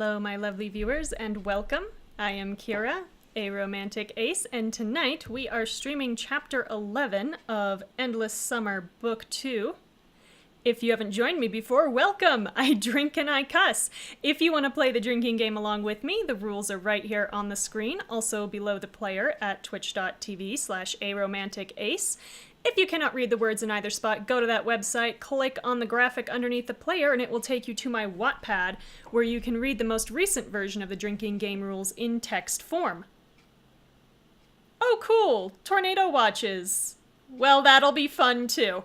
Hello, my lovely viewers, and welcome. I am Kira, a romantic ace, and tonight we are streaming Chapter 11 of Endless Summer Book 2. If you haven't joined me before, welcome! I drink and I cuss. If you want to play the drinking game along with me, the rules are right here on the screen, also below the player at twitch.tv/aromanticace. If you cannot read the words in either spot, go to that website, click on the graphic underneath the player, and it will take you to my Wattpad, where you can read the most recent version of the drinking game rules in text form. Oh, cool! Tornado watches. Well, that'll be fun, too.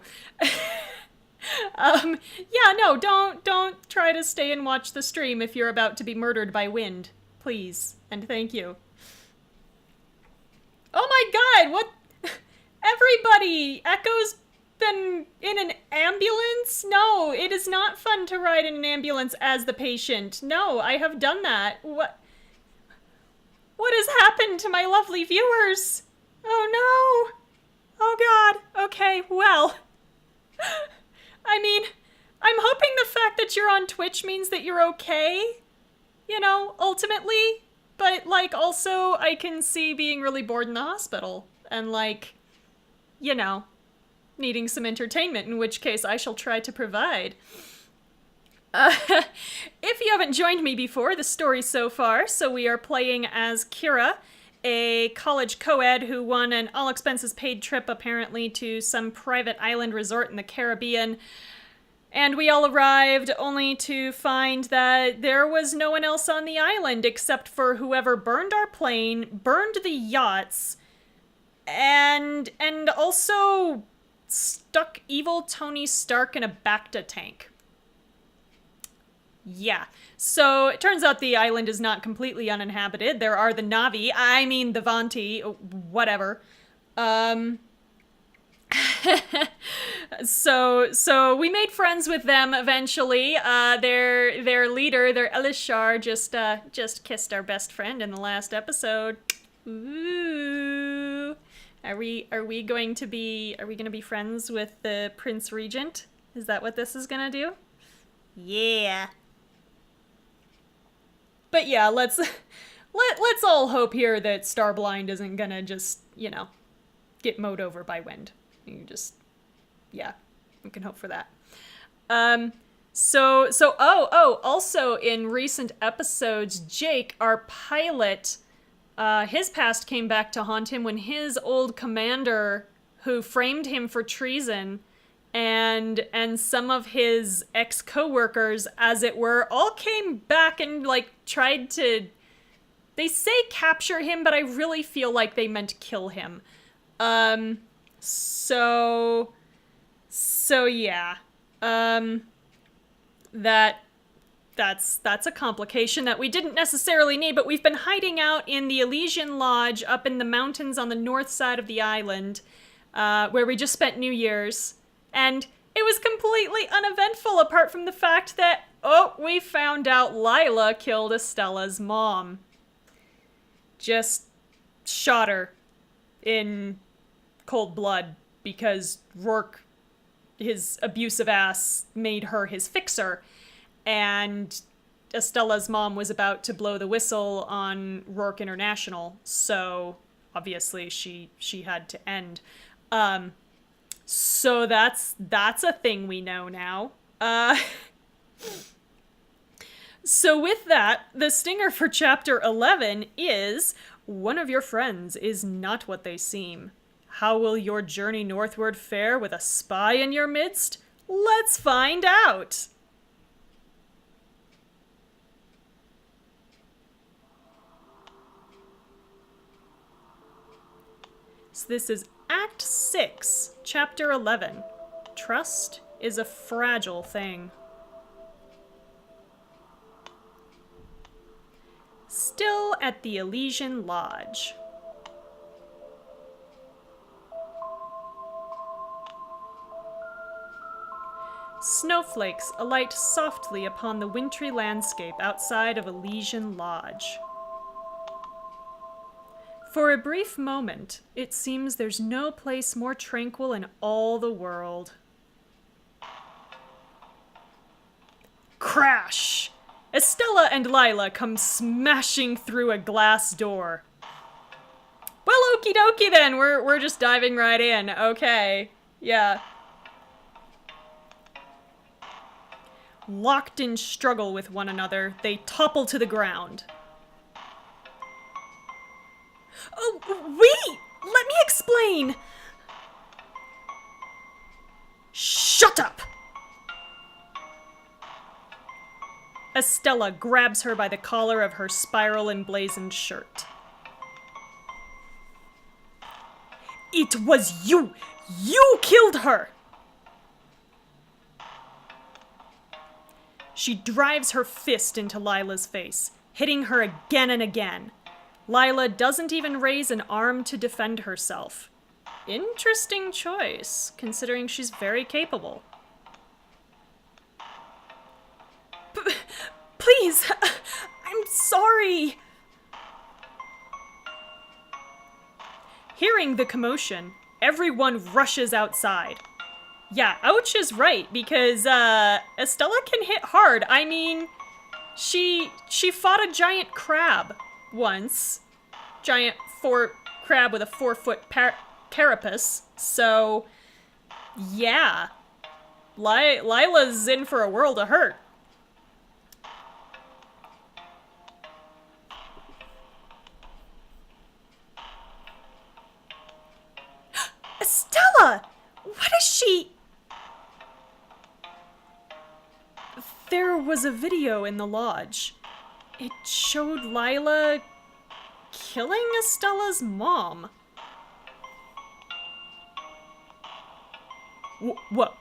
Yeah, no, don't try to stay and watch the stream if you're about to be murdered by wind. Please, and thank you. Oh my god, what? Everybody! Echo's been in an ambulance? No, it is not fun to ride in an ambulance as the patient. No, I have done that. What has happened to my lovely viewers? Oh no! Oh god. Okay, well. I mean, I'm hoping the fact that you're on Twitch means that you're okay. You know, ultimately. But, like, also, I can see being really bored in the hospital. And, like, you know, needing some entertainment, in which case I shall try to provide. If you haven't joined me before, the story so far, so we are playing as Kira, a college co-ed who won an all-expenses-paid trip, apparently, to some private island resort in the Caribbean. And we all arrived only to find that there was no one else on the island except for whoever burned our plane, burned the yachts, and also stuck evil Tony Stark in a Bacta tank. Yeah. So it turns out the island is not completely uninhabited. There are the Navi, the Vanti, whatever. So we made friends with them eventually. Their leader, their Elishar, just kissed our best friend in the last episode. Ooh. Are we going to be friends with the Prince Regent? Is that what this is gonna do? Yeah. But yeah, let's all hope here that Starblind isn't gonna just, you know, get mowed over by wind. You just, yeah, we can hope for that. Also in recent episodes, Jake, our pilot, his past came back to haunt him when his old commander, who framed him for treason, and some of his ex-coworkers, as it were, all came back and, like, tried to, they say capture him, but I really feel like they meant kill him. So yeah. That's a complication that we didn't necessarily need, but we've been hiding out in the Elysian Lodge up in the mountains on the north side of the island, where we just spent New Year's. And it was completely uneventful apart from the fact that, we found out Lila killed Estella's mom. Just shot her in cold blood because Rourke, his abusive ass, made her his fixer. And Estella's mom was about to blow the whistle on Rourke International, so obviously she had to end. So that's a thing we know now. So with that, the stinger for Chapter 11 is, one of your friends is not what they seem. How will your journey northward fare with a spy in your midst? Let's find out! So this is Act 6, Chapter 11. Trust is a fragile thing. Still at the Elysian Lodge. Snowflakes alight softly upon the wintry landscape outside of Elysian Lodge. For a brief moment, it seems there's no place more tranquil in all the world. Crash! Estella and Lila come smashing through a glass door. Well, okie dokie then, we're just diving right in. Okay, yeah. Locked in struggle with one another, they topple to the ground. Oh, wait! Let me explain! Shut up! Estella grabs her by the collar of her spiral emblazoned shirt. It was you! You killed her! She drives her fist into Lila's face, hitting her again and again. Lila doesn't even raise an arm to defend herself. Interesting choice, considering she's very capable. Please, I'm sorry. Hearing the commotion, everyone rushes outside. Yeah, Ouch is right, because Estella can hit hard. I mean, she fought a giant crab once. Giant crab with a 4-foot carapace. So, yeah. Lila's in for a world of hurt. Estella! What is she? There was a video in the lodge. It showed Lila killing Estella's mom. What?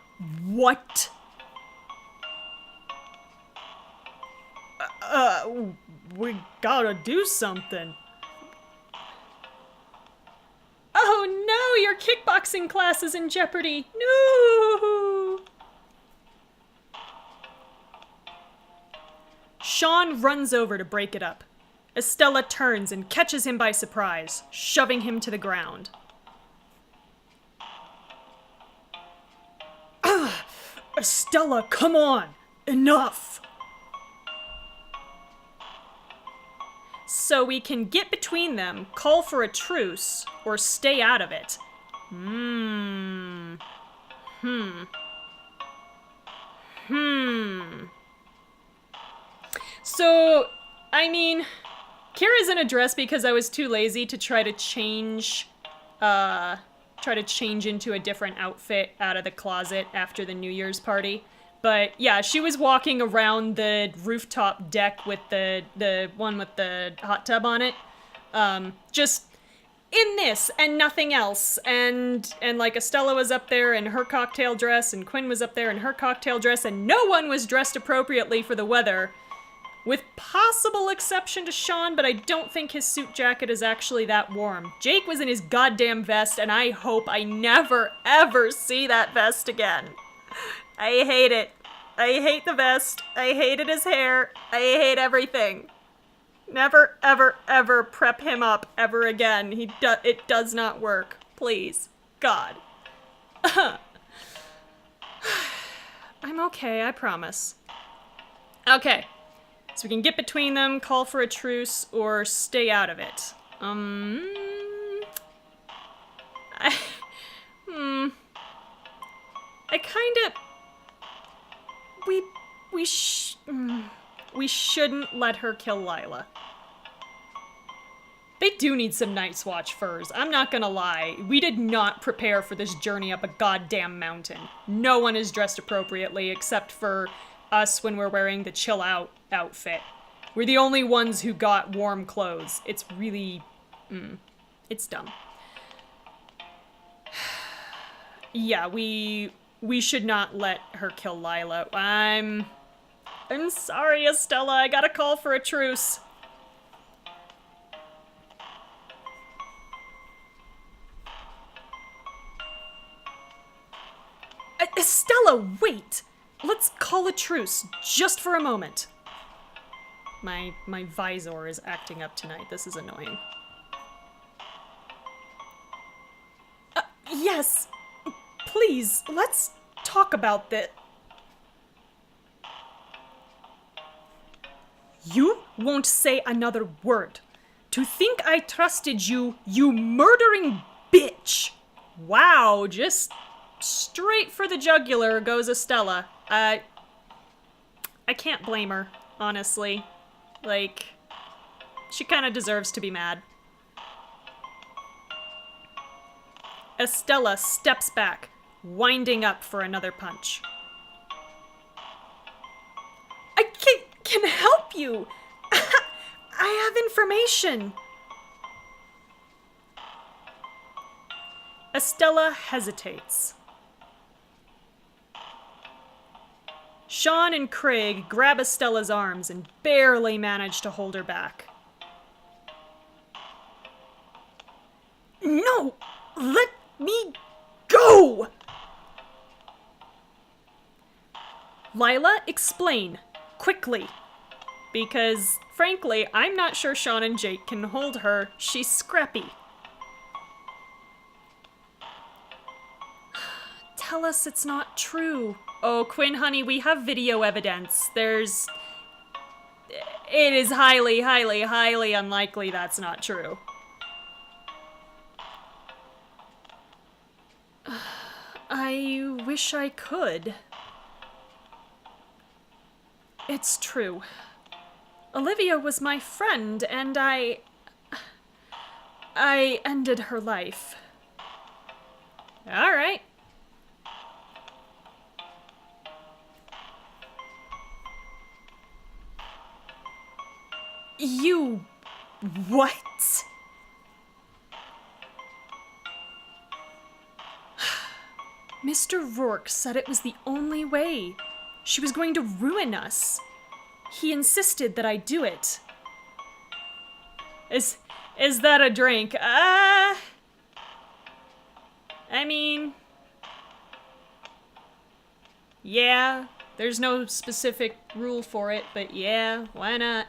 What? We gotta do something. Oh no, your kickboxing class is in jeopardy. No! Sean runs over to break it up. Estella turns and catches him by surprise, shoving him to the ground. Estella, come on! Enough! So we can get between them, call for a truce, or stay out of it. So, I mean, Kira's in a dress because I was too lazy to try to change into a different outfit out of the closet after the New Year's party. But yeah, she was walking around the rooftop deck with the one with the hot tub on it. Just in this and nothing else. And like Estella was up there in her cocktail dress and Quinn was up there in her cocktail dress and no one was dressed appropriately for the weather. With possible exception to Sean, but I don't think his suit jacket is actually that warm. Jake was in his goddamn vest, and I hope I never, ever see that vest again. I hate it. I hate the vest. I hated his hair. I hate everything. Never, ever, ever prep him up ever again. It does not work. Please. God. I'm okay, I promise. Okay. So we can get between them, call for a truce, or stay out of it. I kinda... We shouldn't let her kill Lila. They do need some Night's Watch furs, I'm not gonna lie. We did not prepare for this journey up a goddamn mountain. No one is dressed appropriately except for us when we're wearing the chill out outfit. We're the only ones who got warm clothes. It's really... it's dumb. Yeah, we should not let her kill Lila. I'm sorry, Estella. I gotta call for a truce. Estella, wait! Let's call a truce, just for a moment. My visor is acting up tonight. This is annoying. Yes. Please, let's talk about this. You won't say another word. To think I trusted you, you murdering bitch! Wow, just straight for the jugular goes Estella. I can't blame her, honestly. Like, she kind of deserves to be mad. Estella steps back, winding up for another punch. I can help you! I have information! Estella hesitates. Sean and Craig grab Estella's arms and barely manage to hold her back. No! Let me go! Lila, explain. Quickly. Because, frankly, I'm not sure Sean and Jake can hold her. She's scrappy. Tell us it's not true. Oh, Quinn, honey, we have video evidence. It is highly, highly, highly unlikely that's not true. I wish I could. It's true. Olivia was my friend, and I ended her life. All right. You... what? Mr. Rourke said it was the only way. She was going to ruin us. He insisted that I do it. Is that a drink? I mean... yeah, there's no specific rule for it, but yeah, why not?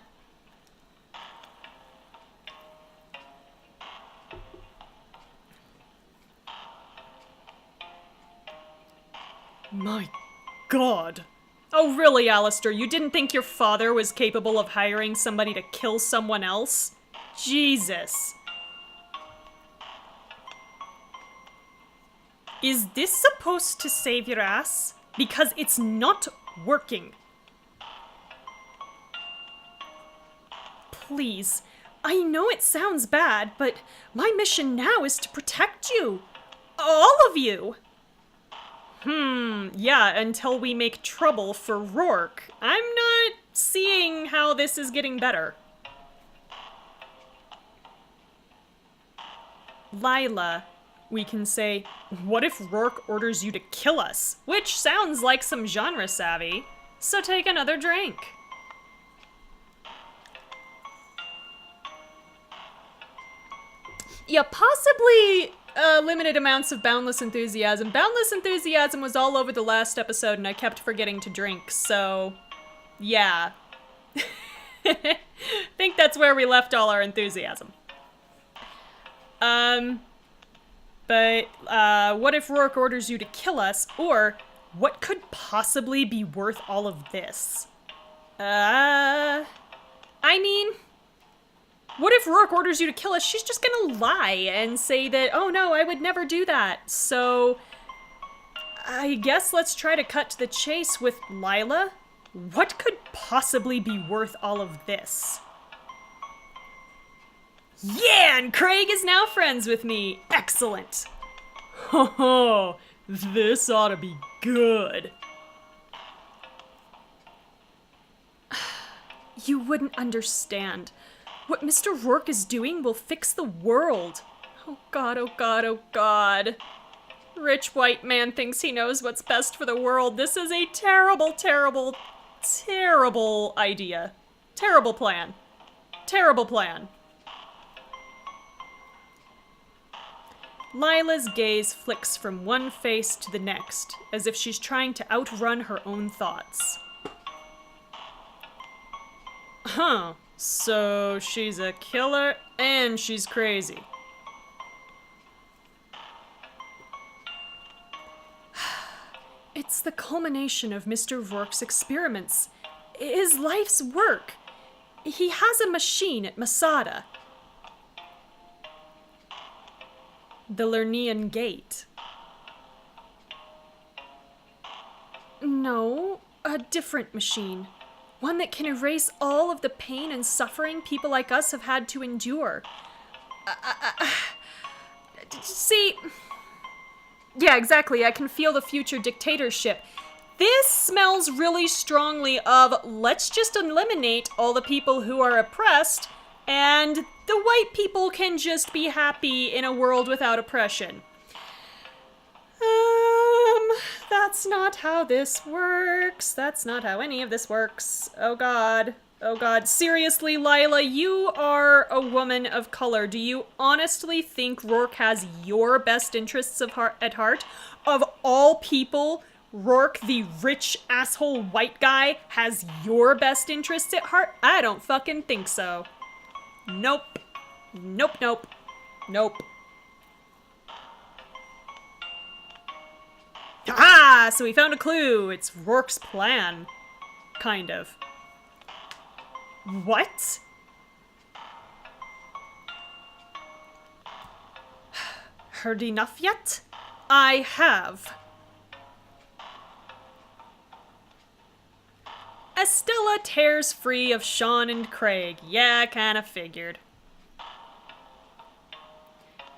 My God. Oh, really, Alistair? You didn't think your father was capable of hiring somebody to kill someone else? Jesus. Is this supposed to save your ass? Because it's not working. Please. I know it sounds bad, but my mission now is to protect you. All of you. Yeah, until we make trouble for Rourke. I'm not seeing how this is getting better. Lila, we can say, what if Rourke orders you to kill us? Which sounds like some genre savvy. So take another drink. Yeah, possibly limited amounts of Boundless Enthusiasm. Boundless Enthusiasm was all over the last episode and I kept forgetting to drink, so yeah. Think that's where we left all our enthusiasm. But what if Rourke orders you to kill us? Or what could possibly be worth all of this? I mean... what if Rourke orders you to kill us? She's just gonna lie and say that, oh no, I would never do that. So, I guess let's try to cut to the chase with Lila. What could possibly be worth all of this? Yeah, and Craig is now friends with me. Excellent. Ho ho, this ought to be good. You wouldn't understand. What Mr. Rourke is doing will fix the world. Oh God, oh God, oh God. Rich white man thinks he knows what's best for the world. This is a terrible, terrible, terrible idea. Terrible plan. Terrible plan. Lila's gaze flicks from one face to the next, as if she's trying to outrun her own thoughts. Huh. So, she's a killer, and she's crazy. It's the culmination of Mr. Rourke's experiments. His life's work. he has a machine at Masada. The Lernean Gate. No, a different machine. One that can erase all of the pain and suffering people like us have had to endure. See... Yeah, exactly. I can feel the future dictatorship. This smells really strongly of, let's just eliminate all the people who are oppressed, and the white people can just be happy in a world without oppression. That's not how this works. That's not how any of this works. Oh god. Oh god. Seriously, Lila, you are a woman of color. Do you honestly think Rourke has your best interests at heart? Of all people, Rourke, the rich asshole white guy, has your best interests at heart? I don't fucking think so. Nope. Nope, nope. Nope. Ah, so we found a clue. It's Rourke's plan. Kind of. What? Heard enough yet? I have. Estella tears free of Sean and Craig. Yeah, kinda figured.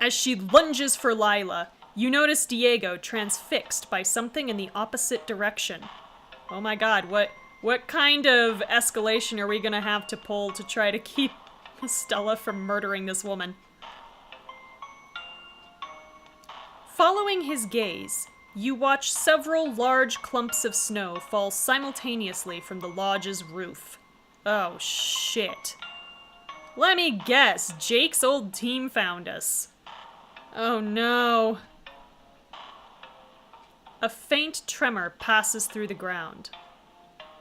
As she lunges for Lila, you notice Diego transfixed by something in the opposite direction. Oh my god, what kind of escalation are we gonna have to pull to try to keep Estella from murdering this woman? Following his gaze, you watch several large clumps of snow fall simultaneously from the lodge's roof. Oh shit. Let me guess, Jake's old team found us. Oh no. A faint tremor passes through the ground.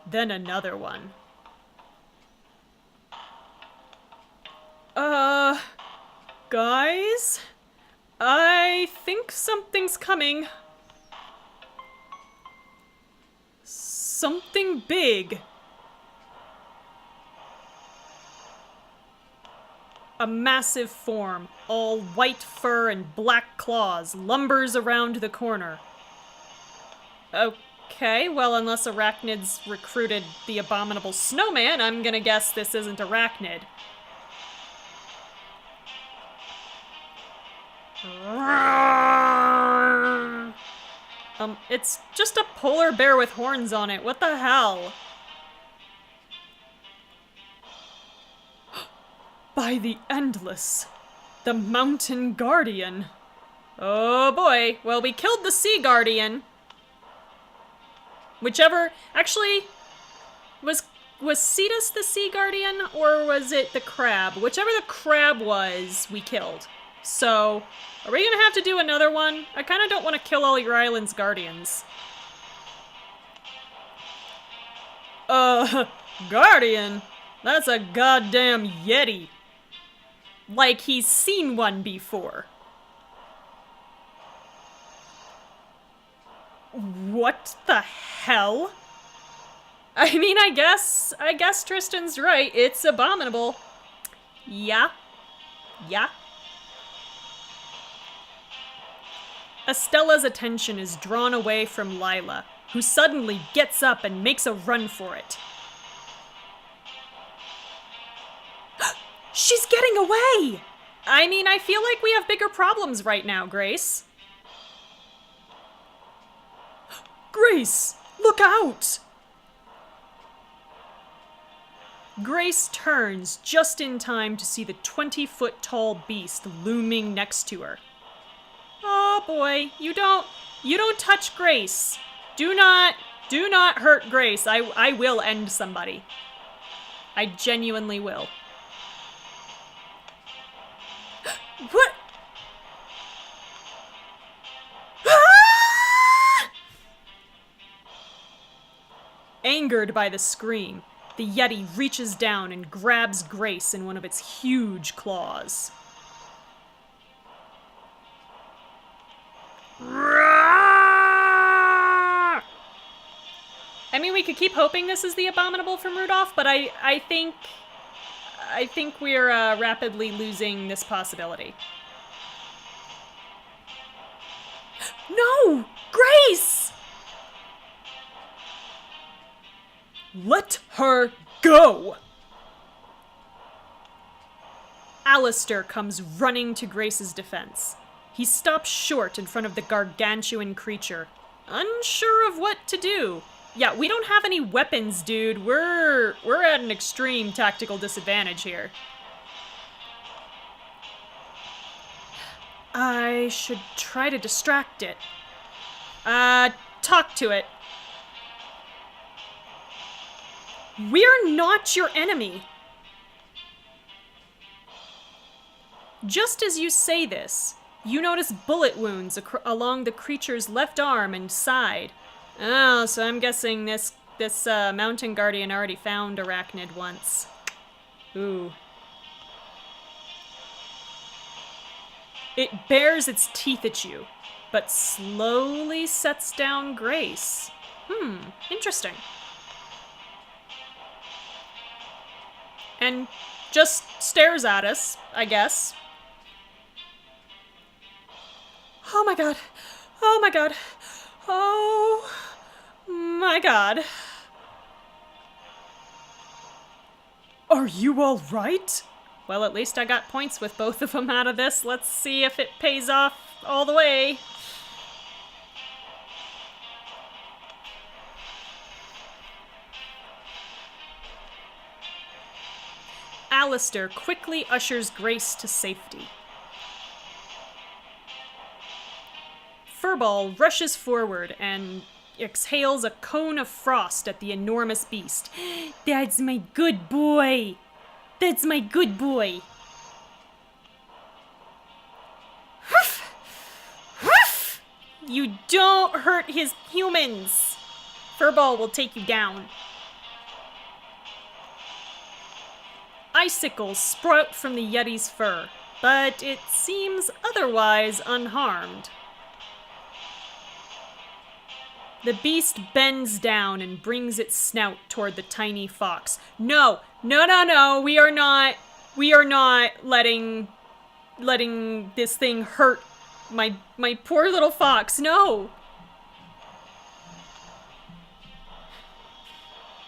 Then another one. Guys? I think something's coming. Something big. A massive form, all white fur and black claws, lumbers around the corner. Okay, well, unless arachnids recruited the abominable snowman, I'm gonna guess this isn't arachnid. It's just a polar bear with horns on it. What the hell? By the Endless, the Mountain Guardian. Oh boy, well, we killed the Sea Guardian. Whichever, actually, was Cetus the Sea Guardian, or was it the crab? Whichever the crab was, we killed. So, are we gonna have to do another one? I kinda don't want to kill all your island's guardians. Guardian? That's a goddamn Yeti. Like he's seen one before. What the hell? I mean, I guess Tristan's right. It's abominable. Yeah. Yeah. Estella's attention is drawn away from Lila, who suddenly gets up and makes a run for it. She's getting away! I mean, I feel like we have bigger problems right now, Grace. Grace, look out! Grace turns just in time to see the 20-foot-tall beast looming next to her. Oh boy, you don't touch Grace. Do not hurt Grace. I will end somebody. I genuinely will. What? Ah! Angered by the scream, the Yeti reaches down and grabs Grace in one of its huge claws. I mean, we could keep hoping this is the Abominable from Rudolph, but I think I think we're rapidly losing this possibility. No! Grace! Let her go! Alistair comes running to Grace's defense. He stops short in front of the gargantuan creature, unsure of what to do. Yeah, we don't have any weapons, dude. We're at an extreme tactical disadvantage here. I should try to distract it. Talk to it. We're not your enemy. Just as you say this, you notice bullet wounds along the creature's left arm and side. Oh, so I'm guessing this mountain guardian already found Arachnid once. Ooh. It bares its teeth at you, but slowly sets down Grace. Interesting. And just stares at us, I guess. Oh my god. Oh my god. Oh my god. Are you all right? Well, at least I got points with both of them out of this. Let's see if it pays off all the way. Alistair quickly ushers Grace to safety. Furball rushes forward and exhales a cone of frost at the enormous beast. That's my good boy! That's my good boy! Huff! Huff! You don't hurt his humans! Furball will take you down. Icicles sprout from the Yeti's fur, but it seems otherwise unharmed. The beast bends down and brings its snout toward the tiny fox. No, we are not letting this thing hurt my poor little fox, no.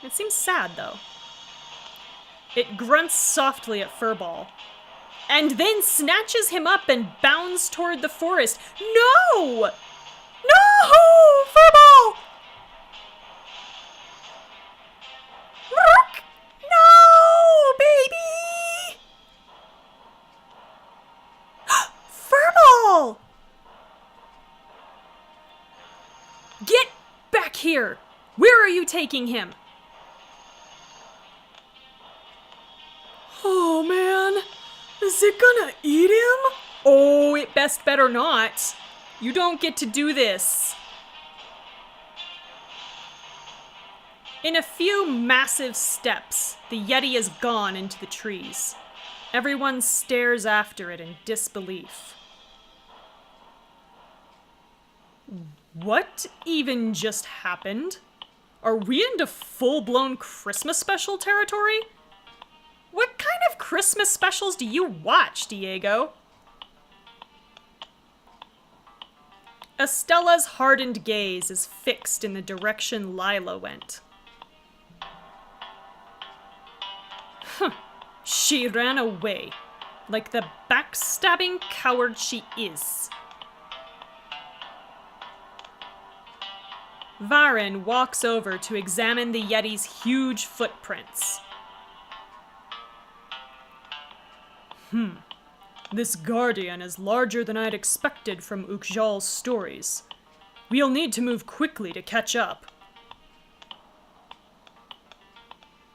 It seems sad, though. It grunts softly at Furball, and then snatches him up and bounds toward the forest. No! No! Furball! Rook! No, baby! Furball! Get back here! Where are you taking him? Oh, man. Is it gonna eat him? Oh, it best better not. You don't get to do this. In a few massive steps, the Yeti is gone into the trees. Everyone stares after it in disbelief. What even just happened? Are we into full-blown Christmas special territory? What kind of Christmas specials do you watch, Diego? Estella's hardened gaze is fixed in the direction Lila went. She ran away, like the backstabbing coward she is. Varen walks over to examine the Yeti's huge footprints. This guardian is larger than I'd expected from Ukjal's stories. We'll need to move quickly to catch up.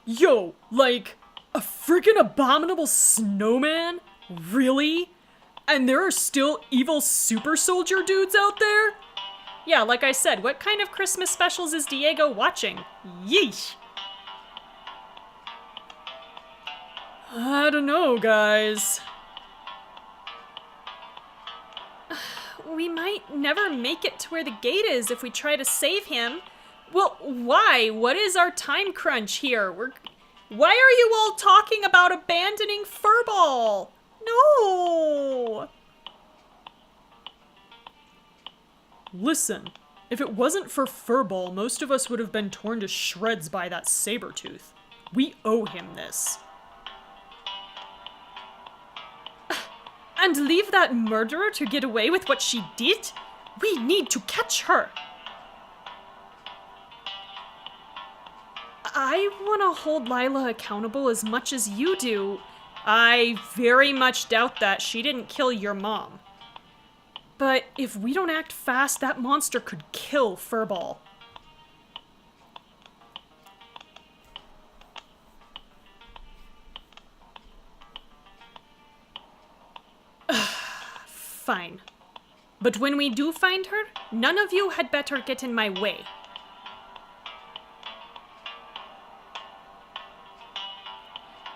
Yo, like, a freaking abominable snowman? Really? And there are still evil super soldier dudes out there? Yeah, like I said, what kind of Christmas specials is Diego watching? Yeesh. I don't know, guys. We might never make it to where the gate is if we try to save him. Well, why? What is our time crunch here? Why are you all talking about abandoning Furball? No! Listen, if it wasn't for Furball, most of us would have been torn to shreds by that saber-tooth. We owe him this. And leave that murderer to get away with what she did? We need to catch her! I want to hold Lila accountable as much as you do. I very much doubt that she didn't kill your mom. But if we don't act fast, that monster could kill Furball. Fine. But when we do find her, none of you had better get in my way.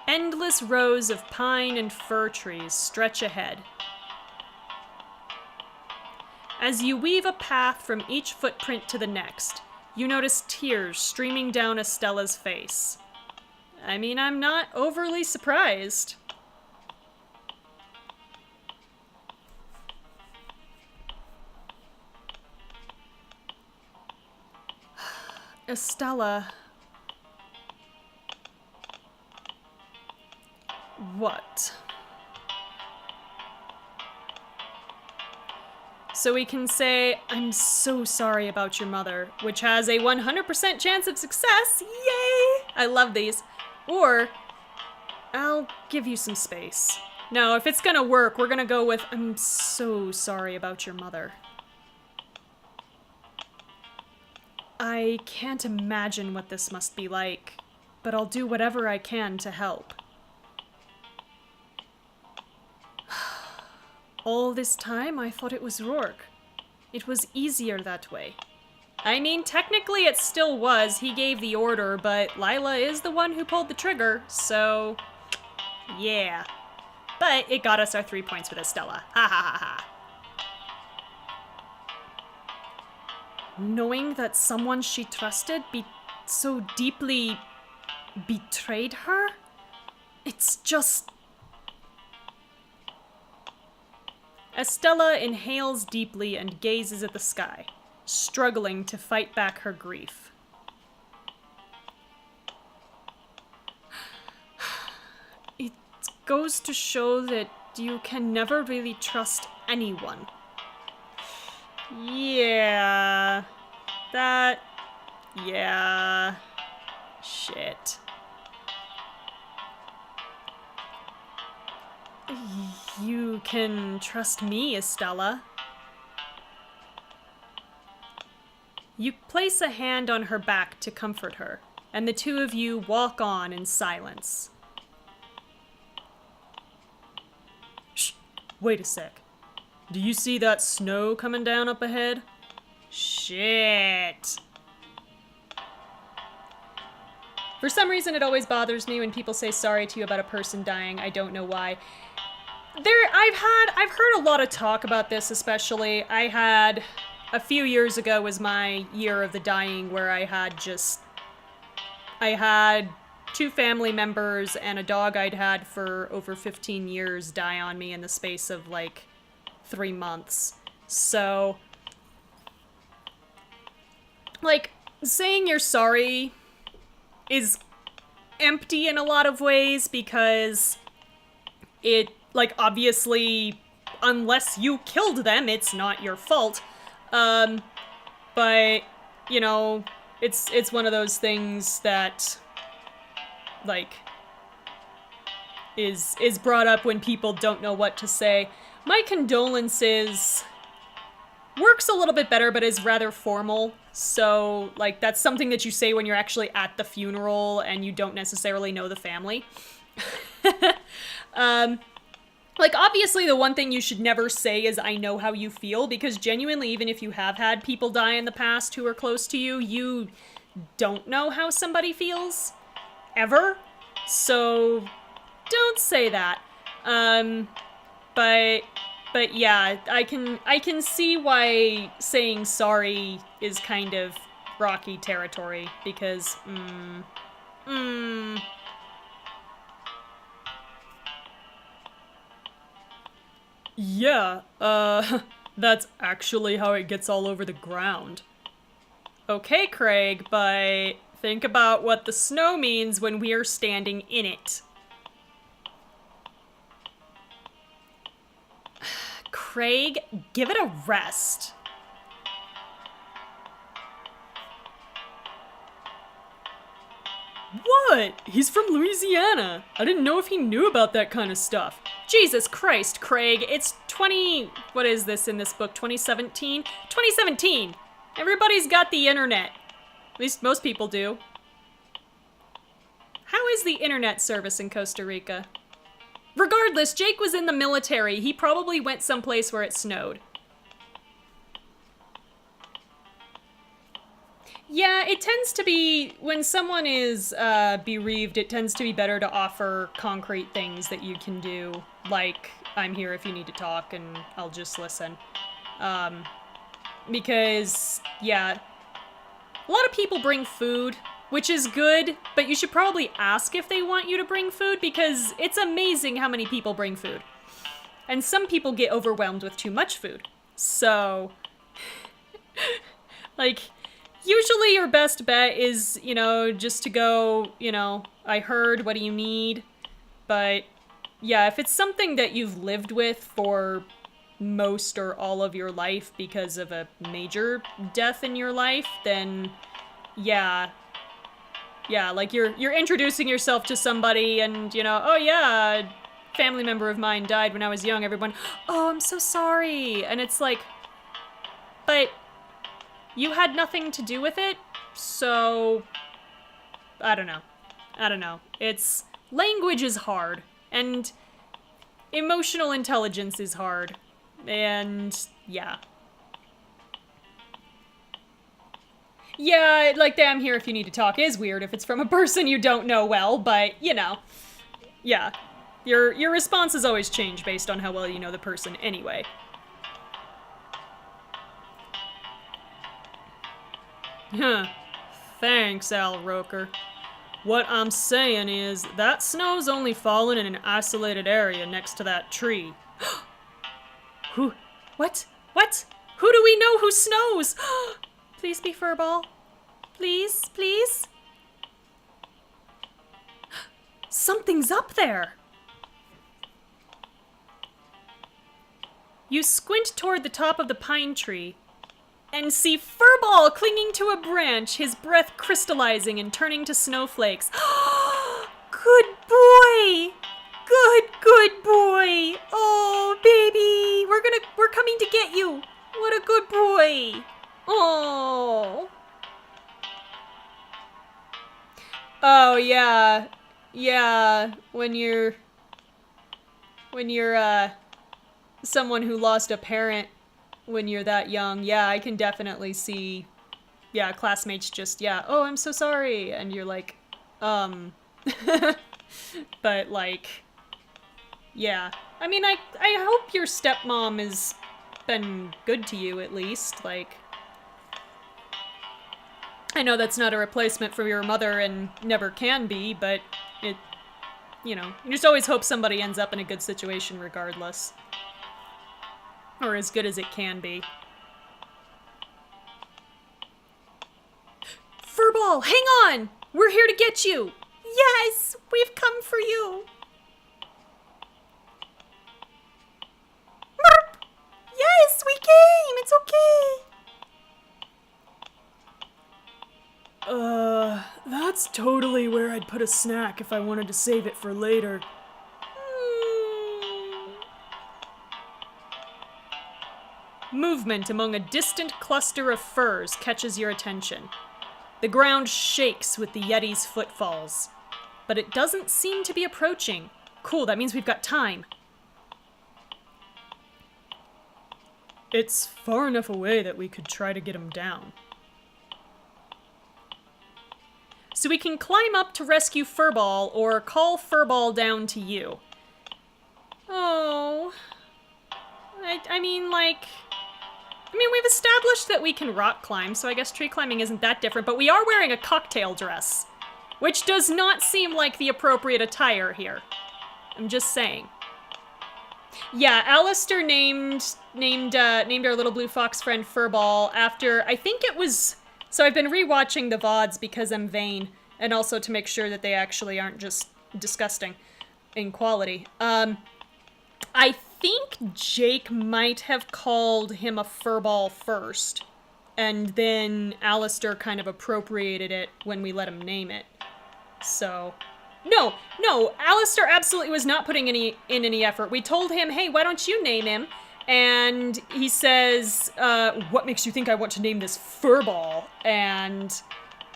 Endless rows of pine and fir trees stretch ahead. As you weave a path from each footprint to the next, you notice tears streaming down Estella's face. I mean, I'm not overly surprised. Estella. What? So we can say, I'm so sorry about your mother, which has a 100% chance of success. Yay! I love these. Or, I'll give you some space. No, if it's gonna work, we're gonna go with, I'm so sorry about your mother. I can't imagine what this must be like, but I'll do whatever I can to help. All this time, I thought it was Rourke. It was easier that way. I mean, technically it still was. He gave the order, but Lila is the one who pulled the trigger, so... yeah. But it got us our 3 points with Estella. Ha ha ha ha. Knowing that someone she trusted so deeply betrayed her? It's just... Estella inhales deeply and gazes at the sky, struggling to fight back her grief. It goes to show that you can never really trust anyone. Yeah. Yeah. Shit. You can trust me, Estella. You place a hand on her back to comfort her, and the two of you walk on in silence. Shh! Wait a sec. Do you see that snow coming down up ahead? Shit! For some reason, it always bothers me when people say sorry to you about a person dying. I don't know why. I've heard a lot of talk about this, especially. I had, a few years ago was my year of the dying, where I had 2 family members and a dog I'd had for over 15 years die on me in the space of, like, 3 months. So, like, saying you're sorry is empty in a lot of ways, because it, like, obviously, unless you killed them, it's not your fault. But, you know, it's one of those things that, like, is brought up when people don't know what to say. My condolences works a little bit better, but is rather formal. So, like, that's something that you say when you're actually at the funeral and you don't necessarily know the family. Like, obviously, the one thing you should never say is, I know how you feel, because genuinely, even if you have had people die in the past who are close to you, you don't know how somebody feels. Ever. So, don't say that. But yeah, I can see why saying sorry is kind of rocky territory, because, Yeah, that's actually how it gets all over the ground. Okay, Craig, but think about what the snow means when we're standing in it. Craig, give it a rest. What? He's from Louisiana. I didn't know if he knew about that kind of stuff. Jesus Christ, Craig. It's what is this in this book? 2017? 2017! Everybody's got the internet. At least most people do. How is the internet service in Costa Rica? Regardless, Jake was in the military. He probably went someplace where it snowed. Yeah, it tends to be, when someone is bereaved, it tends to be better to offer concrete things that you can do, like, I'm here if you need to talk and I'll just listen. Because, yeah, a lot of people bring food, which is good, but you should probably ask if they want you to bring food, because it's amazing how many people bring food. And some people get overwhelmed with too much food. So, like, usually your best bet is, just to go, I heard, what do you need? But, yeah, if it's something that you've lived with for most or all of your life because of a major death in your life, then, yeah, like you're introducing yourself to somebody and, oh yeah, a family member of mine died when I was young, everyone, oh, I'm so sorry. And it's like, but you had nothing to do with it, so I don't know. Language is hard, and emotional intelligence is hard, and yeah. Yeah, like the I'm here if you need to talk is weird if it's from a person you don't know well, but, yeah. Your responses always change based on how well you know the person anyway. Huh. Thanks, Al Roker. What I'm saying is, that snow's only fallen in an isolated area next to that tree. Who? What? Who do we know who snows? Please be Furball. Please, please. Something's up there. You squint toward the top of the pine tree and see Furball clinging to a branch, his breath crystallizing and turning to snowflakes. Good boy! Good boy! Oh, baby! We're coming to get you! What a good boy! Oh. Oh, yeah. Yeah, when you're someone who lost a parent when you're that young, yeah, I can definitely see, yeah, classmates just, yeah, oh, I'm so sorry, and you're like, but, like, yeah. I mean, I hope your stepmom has been good to you, at least, like, I know that's not a replacement for your mother and never can be, but it, you just always hope somebody ends up in a good situation regardless. Or as good as it can be. Furball, hang on! We're here to get you! Yes, we've come for you! Merp! Yes, we came! It's okay! That's totally where I'd put a snack if I wanted to save it for later. Movement among a distant cluster of firs catches your attention. The ground shakes with the Yeti's footfalls, but it doesn't seem to be approaching. Cool, that means we've got time. It's far enough away that we could try to get him down. So we can climb up to rescue Furball or call Furball down to you. Oh. I mean, we've established that we can rock climb, so I guess tree climbing isn't that different, but we are wearing a cocktail dress, which does not seem like the appropriate attire here. I'm just saying. Yeah, Alistair named our little blue fox friend Furball after, I think it was, so I've been rewatching the VODs because I'm vain, and also to make sure that they actually aren't just disgusting in quality. I think Jake might have called him a furball first, and then Alistair kind of appropriated it when we let him name it. So, no, Alistair absolutely was not putting in any effort. We told him, hey, why don't you name him? And he says, what makes you think I want to name this furball? And,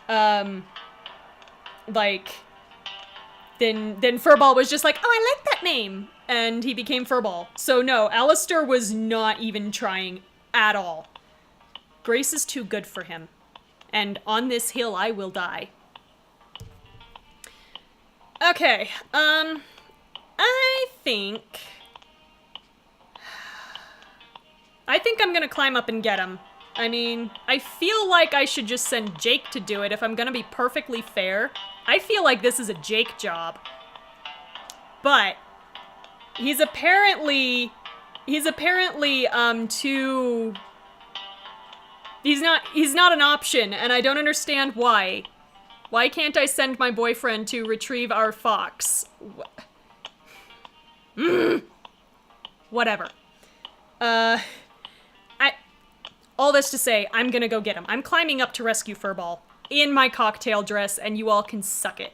then Furball was just like, oh, I like that name. And he became Furball. So no, Alistair was not even trying at all. Grace is too good for him. And on this hill I will die. Okay, I think I'm gonna climb up and get him. I mean, I feel like I should just send Jake to do it if I'm gonna be perfectly fair. I feel like this is a Jake job. But he's apparently too, he's not an option, and I don't understand why. Why can't I send my boyfriend to retrieve our fox? Whatever. All this to say, I'm gonna go get him. I'm climbing up to rescue Furball in my cocktail dress, and you all can suck it.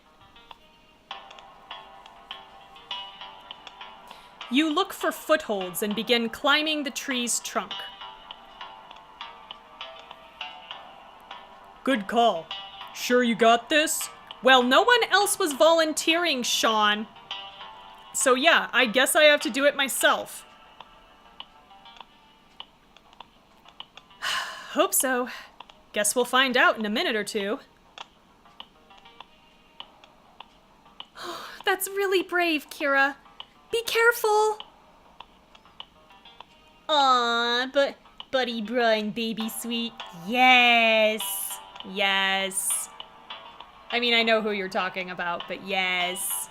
You look for footholds and begin climbing the tree's trunk. Good call. Sure you got this? Well, no one else was volunteering, Sean. So yeah, I guess I have to do it myself. Hope so. Guess we'll find out in a minute or two. That's really brave, Kira. Be careful! Aw, but Buddy Brine, baby sweet. Yes! Yes. I mean, I know who you're talking about, but yes.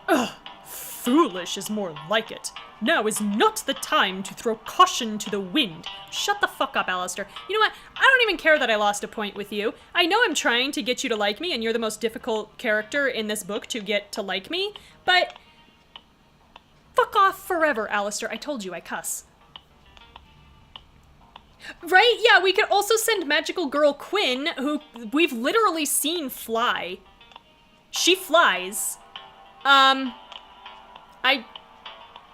Ugh, foolish is more like it. Now is not the time to throw caution to the wind. Shut the fuck up, Alistair. You know what? I don't even care that I lost a point with you. I know I'm trying to get you to like me, and you're the most difficult character in this book to get to like me, but fuck off forever, Alistair. I told you I cuss. Right? Yeah, we could also send magical girl Quinn, who we've literally seen fly. She flies.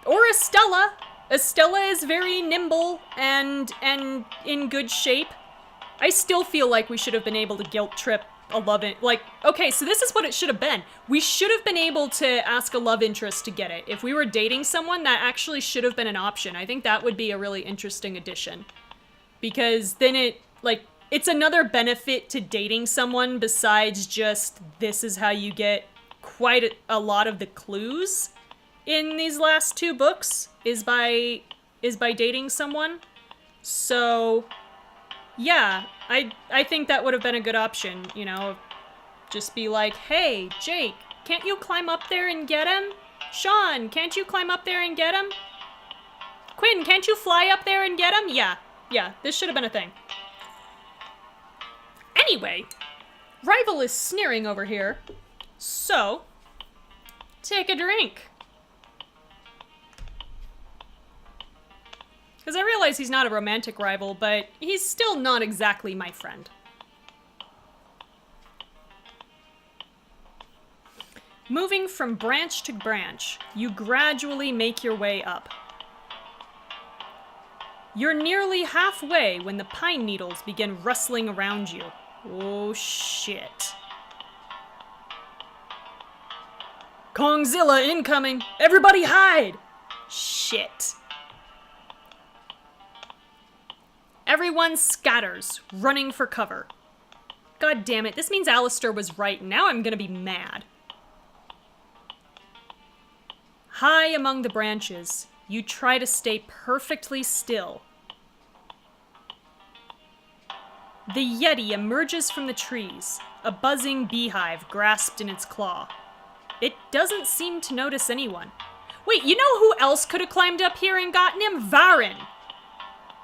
Or Estella. Estella is very nimble and in good shape. I still feel like we should have been able to guilt trip a love okay, so this is what it should have been. We should have been able to ask a love interest to get it. If we were dating someone, that actually should have been an option. I think that would be a really interesting addition. Because then it's another benefit to dating someone besides just this is how you get quite a lot of the clues in these last two books is by dating someone. So yeah, I think that would have been a good option, you know, just be like, hey, Jake, can't you climb up there and get him? Sean, can't you climb up there and get him? Quinn, can't you fly up there and get him? Yeah, this should have been a thing. Anyway, Rival is sneering over here, so take a drink. Because I realize he's not a romantic rival, but he's still not exactly my friend. Moving from branch to branch, you gradually make your way up. You're nearly halfway when the pine needles begin rustling around you. Oh shit. Kongzilla incoming! Everybody hide! Shit. Everyone scatters, running for cover. God damn it, this means Alistair was right. Now I'm gonna be mad. High among the branches, you try to stay perfectly still. The Yeti emerges from the trees, a buzzing beehive grasped in its claw. It doesn't seem to notice anyone. Wait, you know who else could have climbed up here and gotten him? Varin.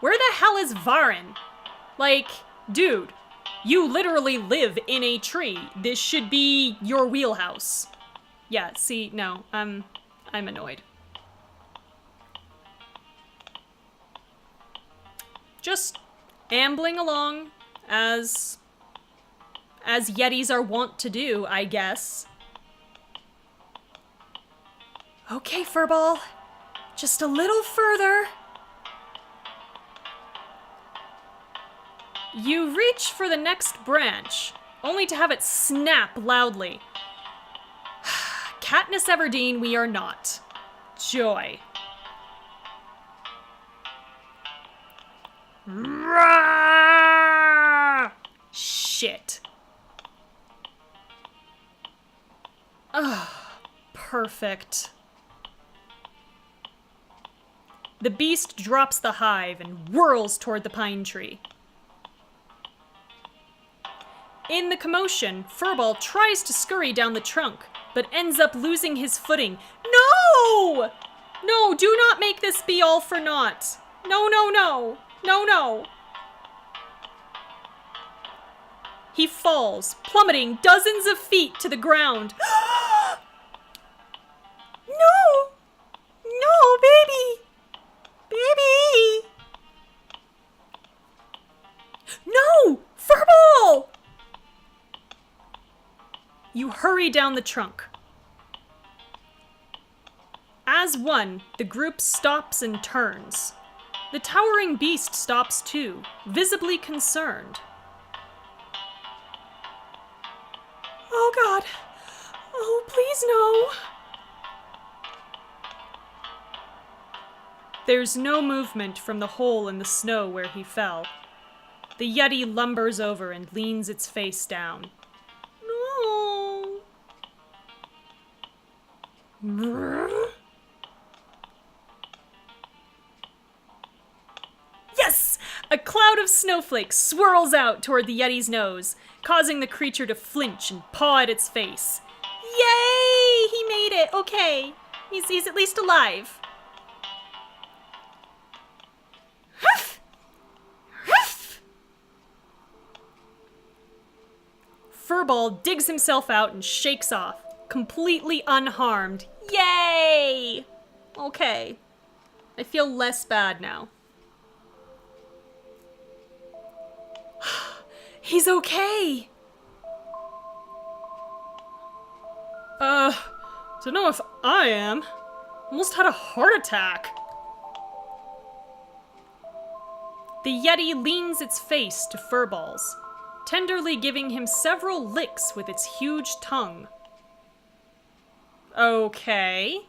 Where the hell is Varin? Like, dude, you literally live in a tree. This should be your wheelhouse. Yeah, see, no, I'm annoyed. Just ambling along as Yetis are wont to do, I guess. Okay, Furball. Just a little further. You reach for the next branch, only to have it snap loudly. Katniss Everdeen, we are not. Joy. Shit. Ugh, perfect. The beast drops the hive and whirls toward the pine tree. In the commotion, Furball tries to scurry down the trunk, but ends up losing his footing. No! No, do not make this be all for naught. No, no, no. No, no. He falls, plummeting dozens of feet to the ground. No! No, baby! Baby! No! Furball! You hurry down the trunk. As one, the group stops and turns. The towering beast stops too, visibly concerned. Oh God. Oh, please no. There's no movement from the hole in the snow where he fell. The Yeti lumbers over and leans its face down. No. Yes! A cloud of snowflakes swirls out toward the Yeti's nose, causing the creature to flinch and paw at its face. Yay! He made it! Okay. He's at least alive. Huff! Huff! Furball digs himself out and shakes off, completely unharmed. Yay! Okay. I feel less bad now. He's okay! Don't know if I am. Almost had a heart attack. The Yeti leans its face to Furball's, tenderly giving him several licks with its huge tongue. Okay.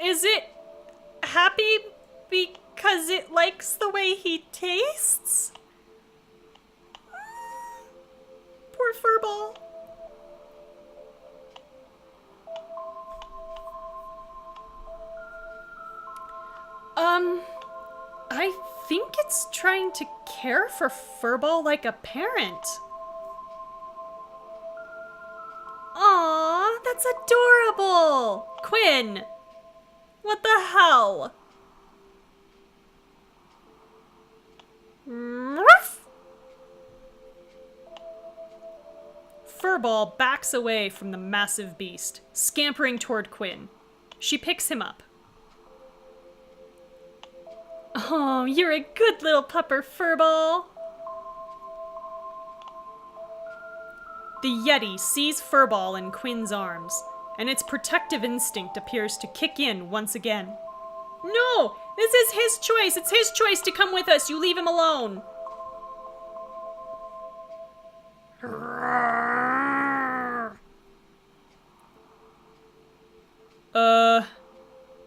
Is it happy because it likes the way he tastes? Poor Furball. I think it's trying to care for Furball like a parent. Aww, that's adorable! Quinn! What the hell? Furball backs away from the massive beast, scampering toward Quinn. She picks him up. Oh, you're a good little pupper, Furball. The Yeti sees Furball in Quinn's arms, and its protective instinct appears to kick in once again. No! This is his choice! It's his choice to come with us! You leave him alone!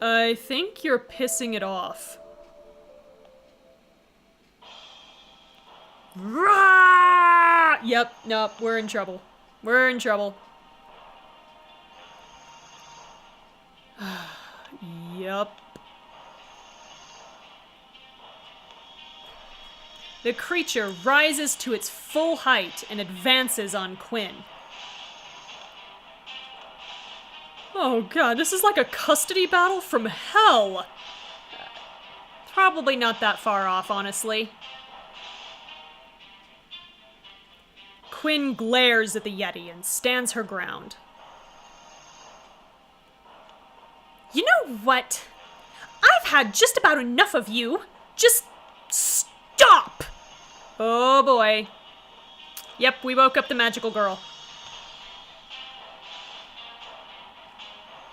I think you're pissing it off. Yep, nope, we're in trouble. We're in trouble. Yup. The creature rises to its full height and advances on Quinn. Oh god, this is like a custody battle from hell! Probably not that far off, honestly. Quinn glares at the Yeti and stands her ground. You know what? I've had just about enough of you. Just stop! Oh boy. Yep, we woke up the magical girl.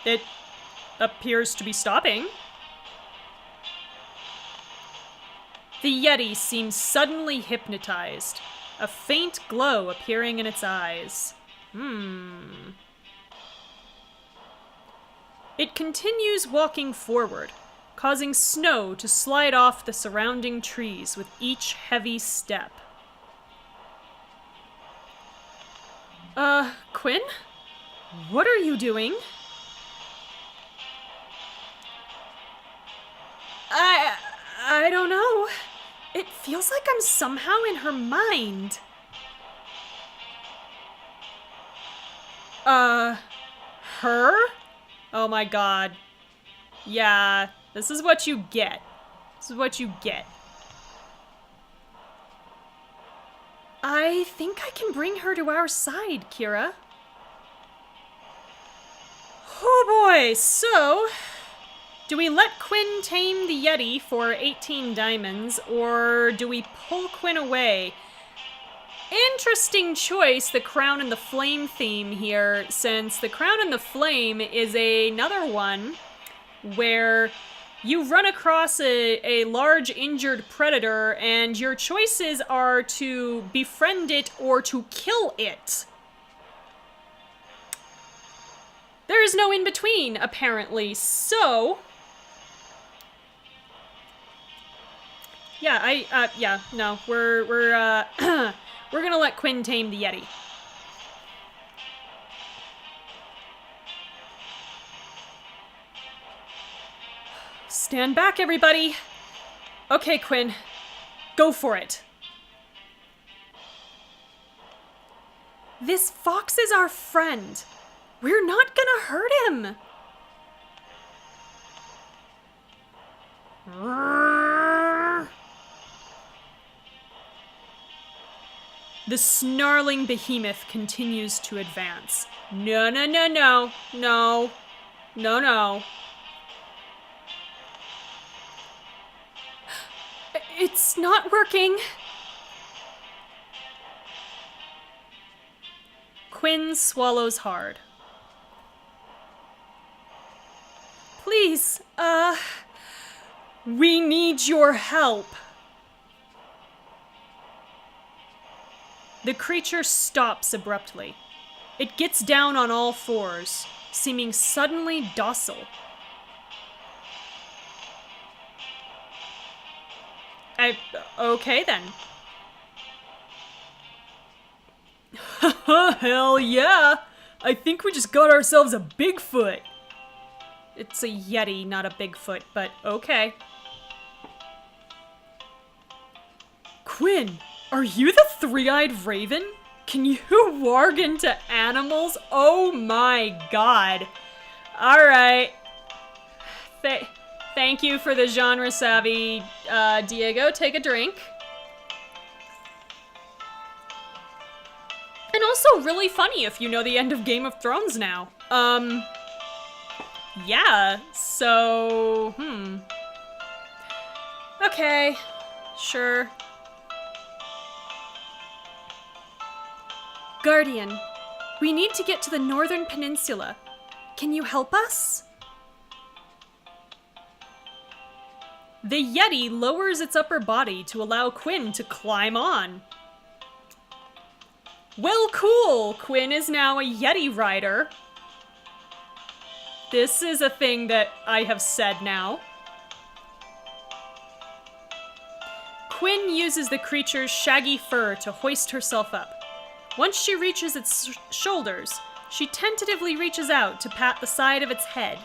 It appears to be stopping. The Yeti seems suddenly hypnotized, a faint glow appearing in its eyes. It continues walking forward, causing snow to slide off the surrounding trees with each heavy step. Quinn? What are you doing? I don't know. It feels like I'm somehow in her mind. Her? Oh my god. Yeah, this is what you get. This is what you get. I think I can bring her to our side, Kira. Oh boy, so... do we let Quinn tame the Yeti for 18 diamonds, or do we pull Quinn away? Interesting choice, the Crown and the Flame theme here, since the Crown and the Flame is another one where you run across a large injured predator and your choices are to befriend it or to kill it. There is no in between, apparently, so... yeah, no, we're we're gonna let Quinn tame the Yeti. Stand back, everybody. Okay, Quinn, go for it. This fox is our friend. We're not gonna hurt him. The snarling behemoth continues to advance. No, no, no, no, no, no, no. It's not working. Quinn swallows hard. Please, we need your help. The creature stops abruptly. It gets down on all fours, seeming suddenly docile. Okay then. Hell yeah! I think we just got ourselves a Bigfoot. It's a Yeti, not a Bigfoot, but okay. Quinn, are you the three-eyed raven? Can you warg into animals? Oh my god. Alright. Thank you for the genre savvy, Diego. Take a drink. And also really funny if you know the end of Game of Thrones now. Yeah, so, okay, sure. Guardian, we need to get to the Northern Peninsula. Can you help us? The Yeti lowers its upper body to allow Quinn to climb on. Well, cool! Quinn is now a Yeti rider. This is a thing that I have said now. Quinn uses the creature's shaggy fur to hoist herself up. Once she reaches its shoulders, she tentatively reaches out to pat the side of its head.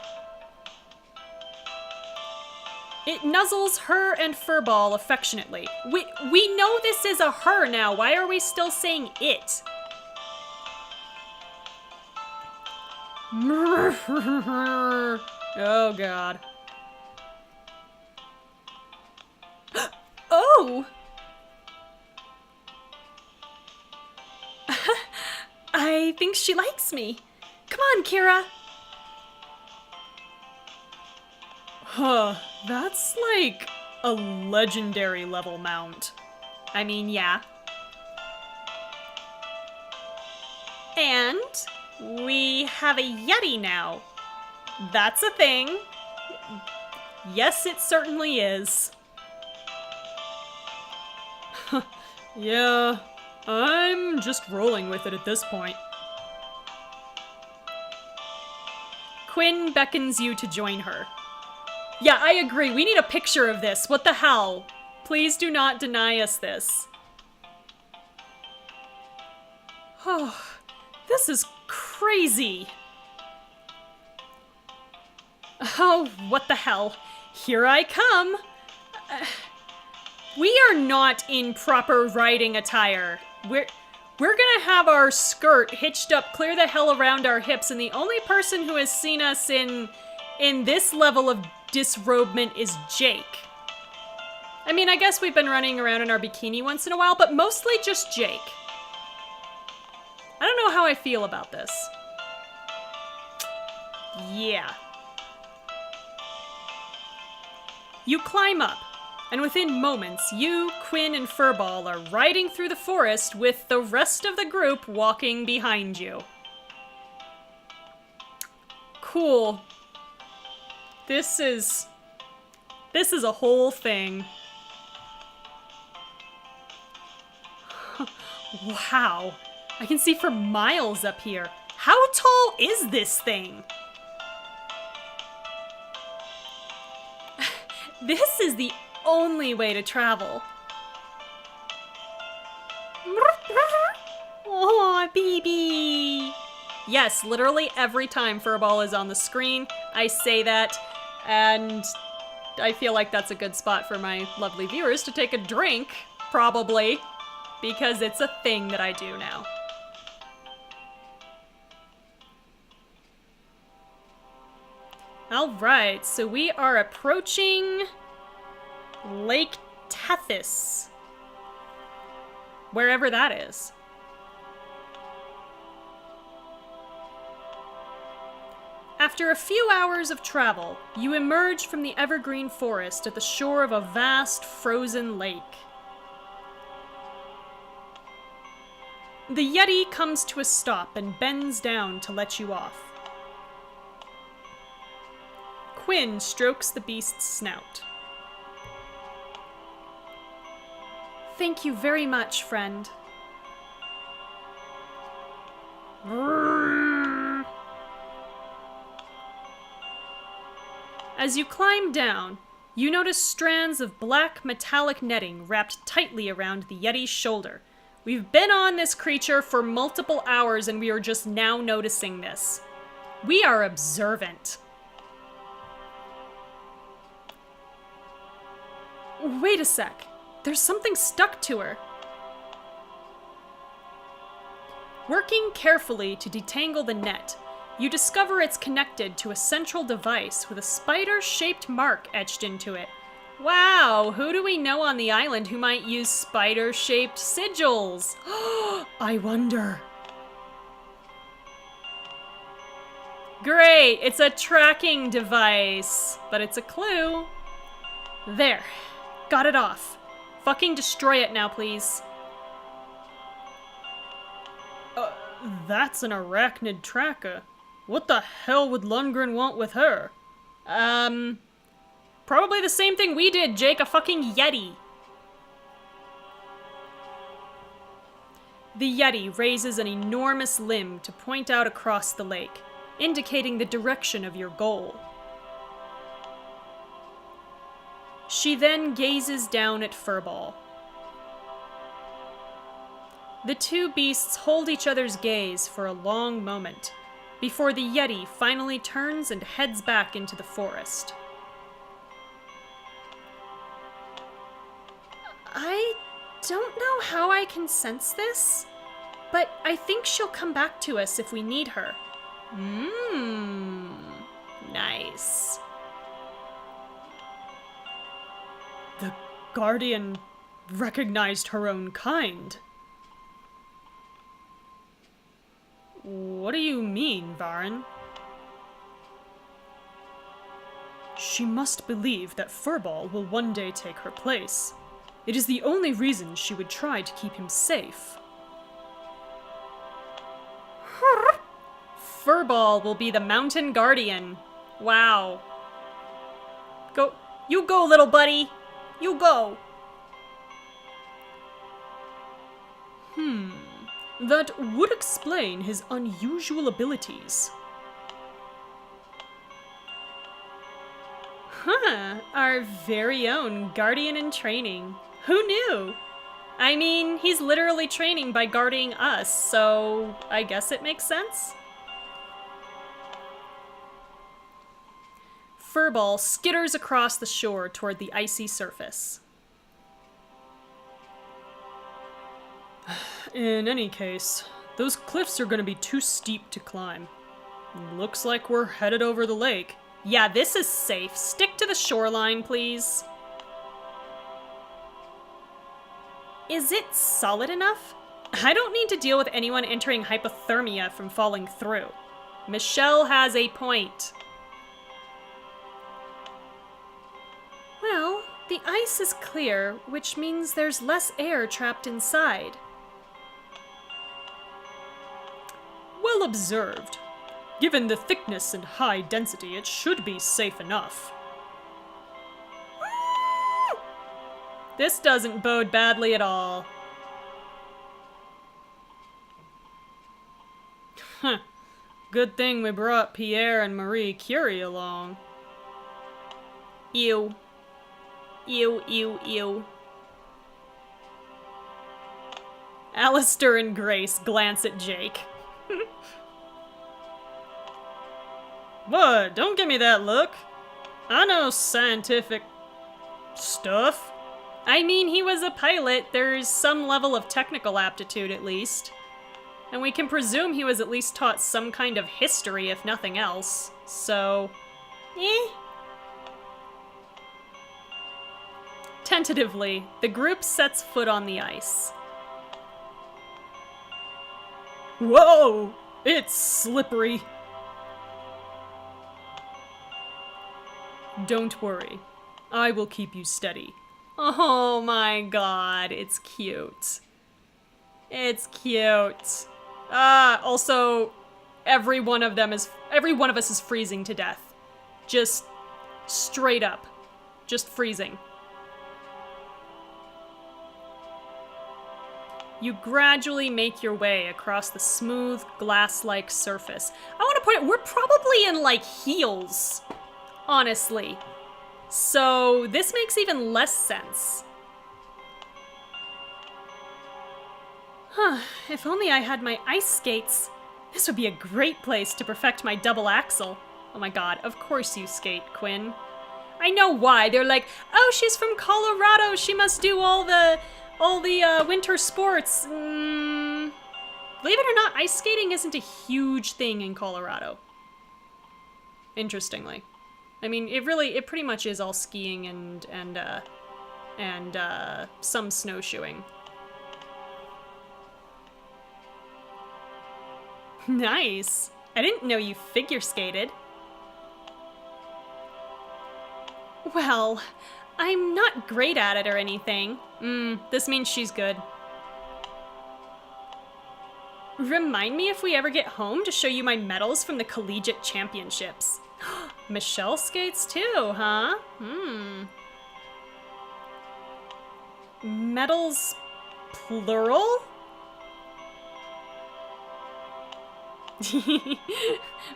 It nuzzles her and Furball affectionately. We know this is a her now. Why are we still saying it? Oh, God. Oh! I think she likes me. Come on, Kira. Huh, that's like a legendary level mount. I mean, yeah. And we have a Yeti now. That's a thing. Yes, it certainly is. Yeah, I'm just rolling with it at this point. Quinn beckons you to join her. Yeah, I agree. We need a picture of this. What the hell? Please do not deny us this. Oh, this is crazy. Oh, what the hell? Here I come. We are not in proper riding attire. We're gonna have our skirt hitched up clear the hell around our hips, and the only person who has seen us in this level of disrobement is Jake. I mean, I guess we've been running around in our bikini once in a while, but mostly just Jake. I don't know how I feel about this. Yeah. You climb up, and within moments, you, Quinn, and Furball are riding through the forest with the rest of the group walking behind you. Cool. This is a whole thing. Wow. I can see for miles up here. How tall is this thing? This is the only way to travel. Oh, baby. Yes, literally every time Furball is on the screen, I say that, and I feel like that's a good spot for my lovely viewers to take a drink, probably, because it's a thing that I do now. Alright, so we are approaching Lake Tethys. Wherever that is. After a few hours of travel, you emerge from the evergreen forest at the shore of a vast frozen lake. The Yeti comes to a stop and bends down to let you off. Quinn strokes the beast's snout. Thank you very much, friend. As you climb down, you notice strands of black metallic netting wrapped tightly around the Yeti's shoulder. We've been on this creature for multiple hours and we are just now noticing this. We are observant. Wait a sec. There's something stuck to her. Working carefully to detangle the net, you discover it's connected to a central device with a spider-shaped mark etched into it. Wow, who do we know on the island who might use spider-shaped sigils? I wonder. Great, it's a tracking device, but it's a clue. There, got it off. Fucking destroy it now, please. That's an arachnid tracker. What the hell would Lundgren want with her? Probably the same thing we did, Jake, a fucking Yeti. The Yeti raises an enormous limb to point out across the lake, indicating the direction of your goal. She then gazes down at Furball. The two beasts hold each other's gaze for a long moment, before the Yeti finally turns and heads back into the forest. I don't know how I can sense this, but I think she'll come back to us if we need her. Nice. The Guardian recognized her own kind. What do you mean, Varen? She must believe that Furball will one day take her place. It is the only reason she would try to keep him safe. Furball will be the Mountain Guardian. Wow. Go, you go, little buddy. You go. That would explain his unusual abilities. Our very own Guardian in training. Who knew? I mean, he's literally training by guarding us, so I guess it makes sense. Furball skitters across the shore toward the icy surface. In any case, those cliffs are gonna be too steep to climb. Looks like we're headed over the lake. Yeah, this is safe. Stick to the shoreline, please. Is it solid enough? I don't need to deal with anyone entering hypothermia from falling through. Michelle has a point. Well, the ice is clear, which means there's less air trapped inside. Well observed. Given the thickness and high density, it should be safe enough. This doesn't bode badly at all. Good thing we brought Pierre and Marie Curie along. Ew. Ew, ew, ew. Alistair and Grace glance at Jake. What? Don't give me that look. I know scientific stuff. I mean, he was a pilot. There's some level of technical aptitude, at least. And we can presume he was at least taught some kind of history, if nothing else. So, Tentatively, the group sets foot on the ice. Whoa! It's slippery. Don't worry. I will keep you steady. Oh my god, it's cute. It's cute. Also, every one of us is freezing to death. Just straight up. Just freezing. You gradually make your way across the smooth, glass-like surface. I want to put it, we're probably in, like, heels, honestly. So this makes even less sense. If only I had my ice skates. This would be a great place to perfect my double axel. Oh my god, of course you skate, Quinn. I know why. They're like, oh, she's from Colorado. She must do all the winter sports. Believe it or not, ice skating isn't a huge thing in Colorado. Interestingly. I mean, it pretty much is all skiing and some snowshoeing. Nice. I didn't know you figure skated. Well, I'm not great at it or anything. This means she's good. Remind me if we ever get home to show you my medals from the collegiate championships. Michelle skates too, huh? Medals plural?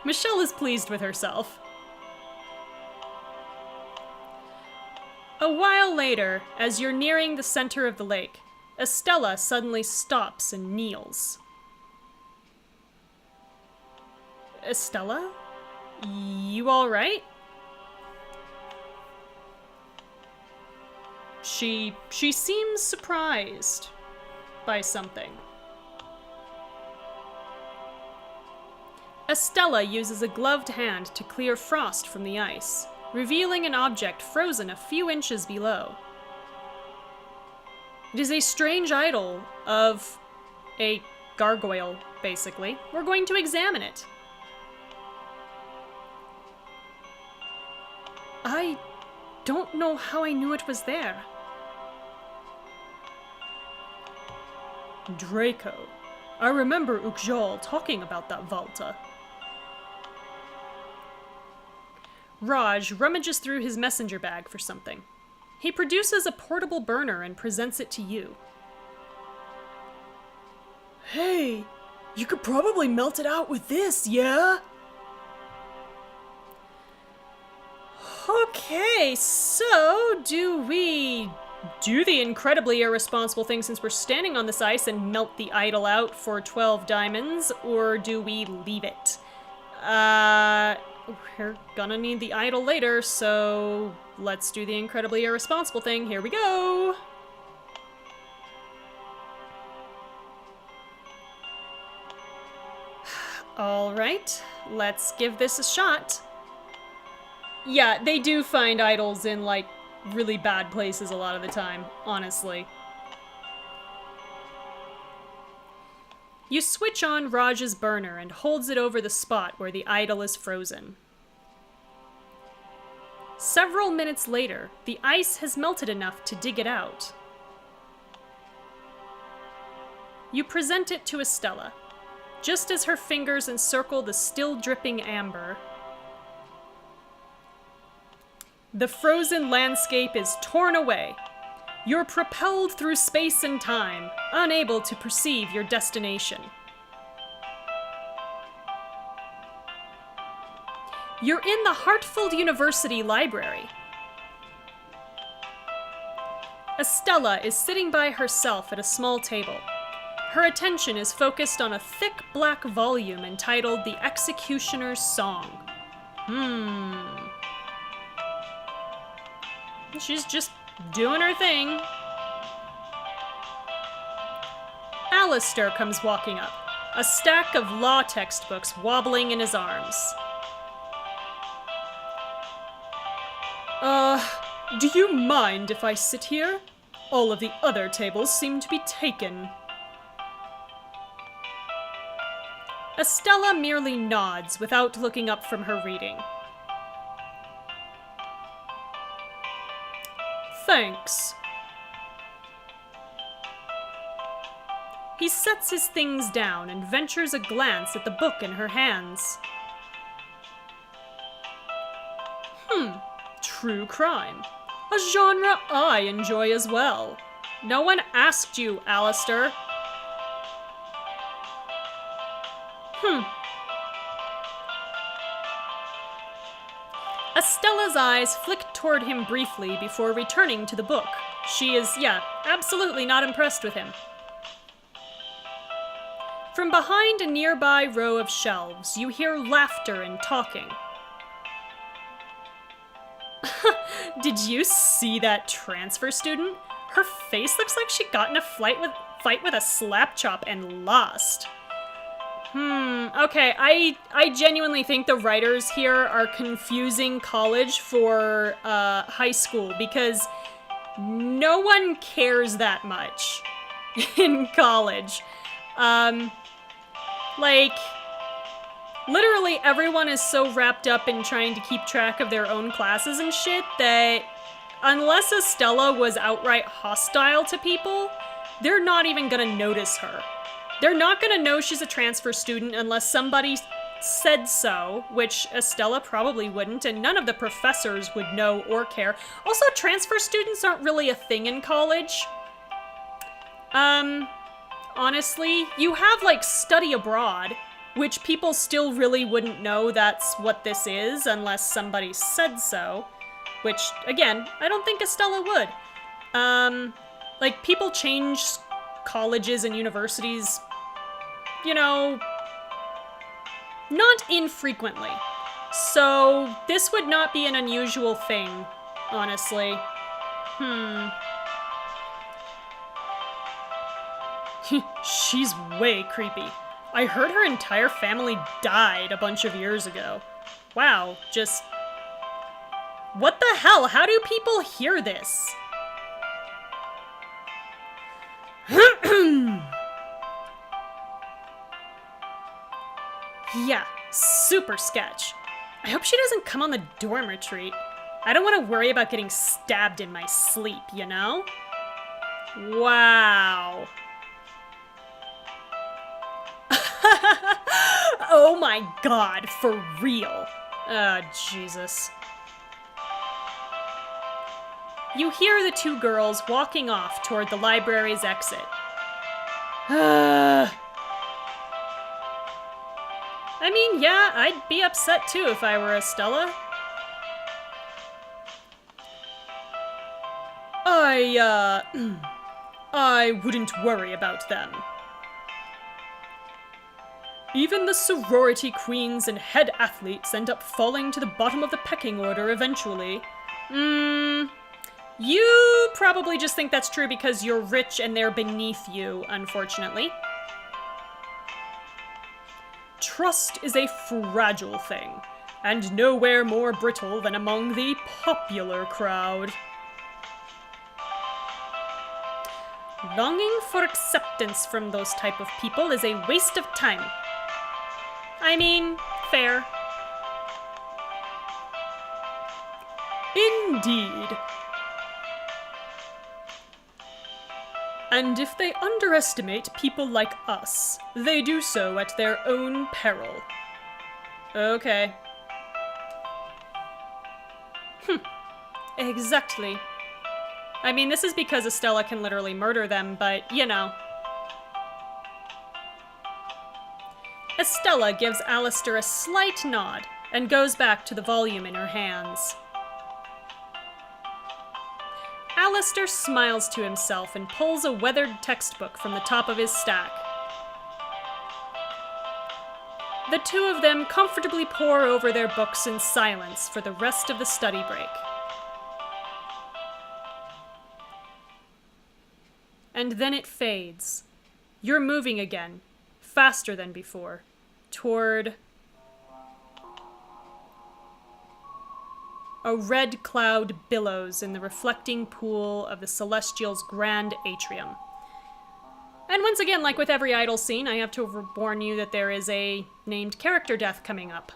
Michelle is pleased with herself. A while later, as you're nearing the center of the lake, Estella suddenly stops and kneels. Estella? You all right? She seems surprised by something. Estella uses a gloved hand to clear frost from the ice, revealing an object frozen a few inches below. It is a strange idol of a gargoyle, basically. We're going to examine it. I don't know how I knew it was there. Draco. I remember Ukjal talking about that Valta. Raj rummages through his messenger bag for something. He produces a portable burner and presents it to you. Hey, you could probably melt it out with this, yeah? Okay, so do we do the incredibly irresponsible thing since we're standing on this ice and melt the idol out for 12 diamonds, or do we leave it? We're gonna need the idol later, so let's do the incredibly irresponsible thing. Here we go! Alright, let's give this a shot. Yeah, they do find idols in, like, really bad places a lot of the time, honestly. You switch on Raj's burner and holds it over the spot where the idol is frozen. Several minutes later, the ice has melted enough to dig it out. You present it to Estella. Just as her fingers encircle the still dripping amber, the frozen landscape is torn away. You're propelled through space and time, unable to perceive your destination. You're in the Hartfield University Library. Estella is sitting by herself at a small table. Her attention is focused on a thick black volume entitled The Executioner's Song. She's just doing her thing. Alistair comes walking up, a stack of law textbooks wobbling in his arms. Do you mind if I sit here? All of the other tables seem to be taken. Estella merely nods without looking up from her reading. Thanks. He sets his things down and ventures a glance at the book in her hands. True crime. A genre I enjoy as well. No one asked you, Alistair. Estella's eyes flick toward him briefly before returning to the book. She is, absolutely not impressed with him. From behind a nearby row of shelves, you hear laughter and talking. Did you see that transfer student? Her face looks like she got in a fight with a slap chop and lost. Okay, I genuinely think the writers here are confusing college for high school, because no one cares that much in college. Like, literally everyone is so wrapped up in trying to keep track of their own classes and shit that unless Estella was outright hostile to people, they're not even gonna notice her. They're not gonna know she's a transfer student unless somebody said so, which Estella probably wouldn't, and none of the professors would know or care. Also, transfer students aren't really a thing in college. Honestly, you have, like, study abroad, which people still really wouldn't know that's what this is unless somebody said so, which, again, I don't think Estella would. Like, people change colleges and universities, you know, not infrequently. So this would not be an unusual thing, honestly. She's way creepy. I heard her entire family died a bunch of years ago. Wow, just... What the hell? How do people hear this? Yeah, super sketch. I hope she doesn't come on the dorm retreat. I don't want to worry about getting stabbed in my sleep, you know? Wow. Oh my god, for real. Jesus. You hear the two girls walking off toward the library's exit. I mean, yeah, I'd be upset too if I were Estella. I wouldn't worry about them. Even the sorority queens and head athletes end up falling to the bottom of the pecking order eventually. You probably just think that's true because you're rich and they're beneath you, unfortunately. Trust is a fragile thing, and nowhere more brittle than among the popular crowd. Longing for acceptance from those type of people is a waste of time. I mean, fair. Indeed. And if they underestimate people like us, they do so at their own peril. Okay. Exactly. I mean, this is because Estella can literally murder them, but, you know. Estella gives Alistair a slight nod and goes back to the volume in her hands. Alistair smiles to himself and pulls a weathered textbook from the top of his stack. The two of them comfortably pore over their books in silence for the rest of the study break. And then it fades. You're moving again, faster than before, toward... A red cloud billows in the reflecting pool of the Celestial's grand atrium. And once again, like with every idol scene, I have to warn you that there is a named character death coming up.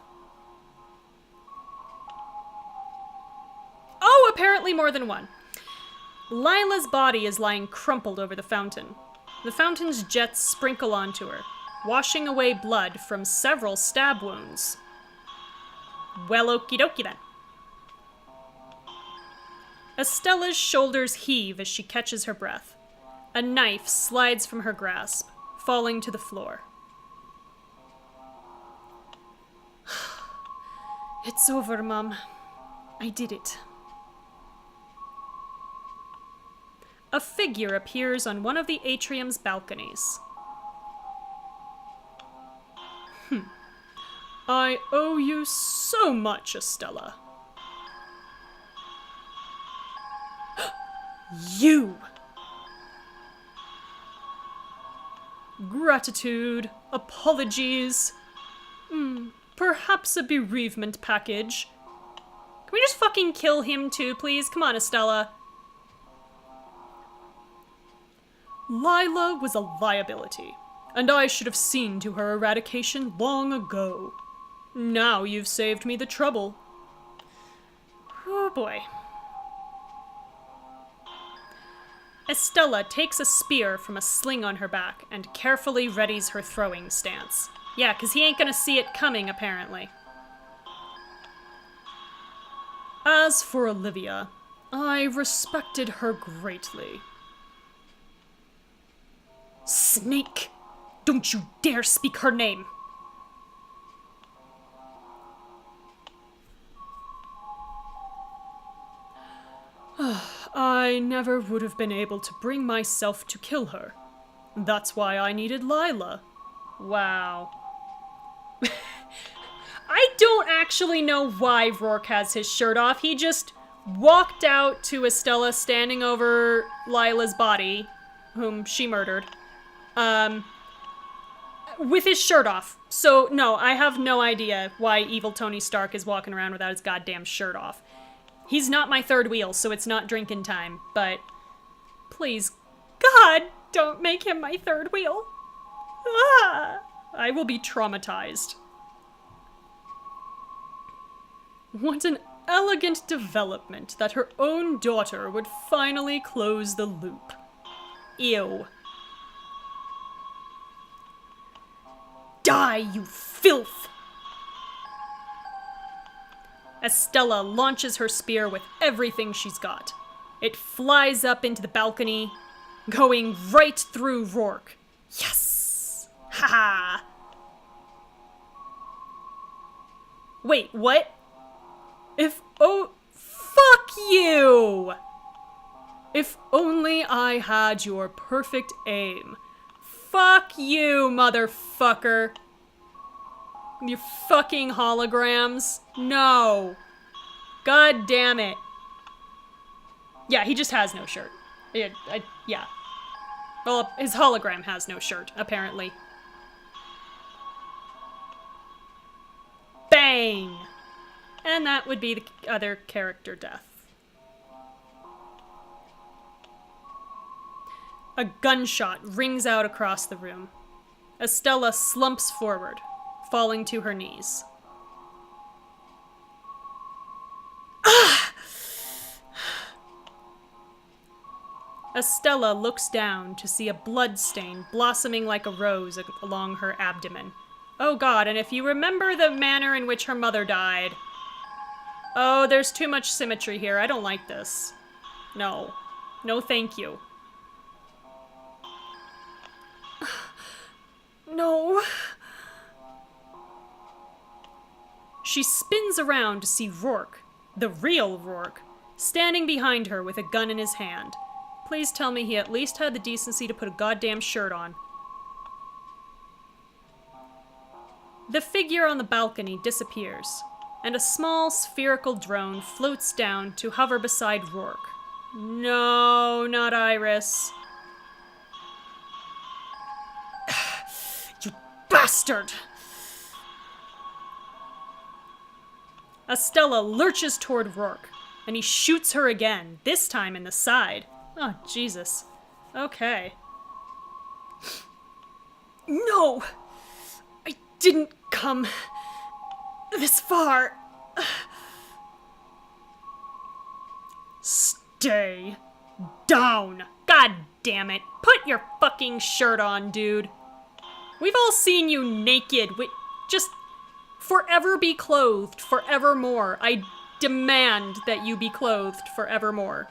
Oh, apparently more than one. Lila's body is lying crumpled over the fountain. The fountain's jets sprinkle onto her, washing away blood from several stab wounds. Well, okie dokie then. Estella's shoulders heave as she catches her breath. A knife slides from her grasp, falling to the floor. It's over, Mom. I did it. A figure appears on one of the atrium's balconies. I owe you so much, Estella. You! Gratitude, apologies, perhaps a bereavement package. Can we just fucking kill him too, please? Come on, Estella. Lila was a liability, and I should have seen to her eradication long ago. Now you've saved me the trouble. Oh boy. Estella takes a spear from a sling on her back and carefully readies her throwing stance. Yeah, because he ain't gonna see it coming, apparently. As for Olivia, I respected her greatly. Snake! Don't you dare speak her name! I never would have been able to bring myself to kill her. That's why I needed Lila. Wow. I don't actually know why Rourke has his shirt off. He just walked out to Estella standing over Lila's body, whom she murdered, with his shirt off. So, no, I have no idea why evil Tony Stark is walking around without his goddamn shirt off. He's not my third wheel, so it's not drinking time, but please, God, don't make him my third wheel. Ah, I will be traumatized. What an elegant development that her own daughter would finally close the loop. Ew. Die, you filth! Estella launches her spear with everything she's got. It flies up into the balcony, going right through Rourke. Yes! Ha ha! Wait, what? Oh, fuck you! If only I had your perfect aim. Fuck you, motherfucker. You fucking holograms. No. God damn it. Yeah, he just has no shirt. Yeah. Well, his hologram has no shirt, apparently. Bang! And that would be the other character death. A gunshot rings out across the room. Estella slumps forward, falling to her knees. Ah! Estella looks down to see a blood stain blossoming like a rose along her abdomen. Oh God, and if you remember the manner in which her mother died... Oh, there's too much symmetry here. I don't like this. No. No, thank you. No. She spins around to see Rourke, the real Rourke, standing behind her with a gun in his hand. Please tell me he at least had the decency to put a goddamn shirt on. The figure on the balcony disappears, and a small spherical drone floats down to hover beside Rourke. No, not Iris. You bastard! Estella lurches toward Rourke, and he shoots her again, this time in the side. Oh, Jesus. Okay. No! I didn't come this far. Stay down. God damn it. Put your fucking shirt on, dude. We've all seen you naked. Just forever be clothed forevermore. I demand that you be clothed forevermore.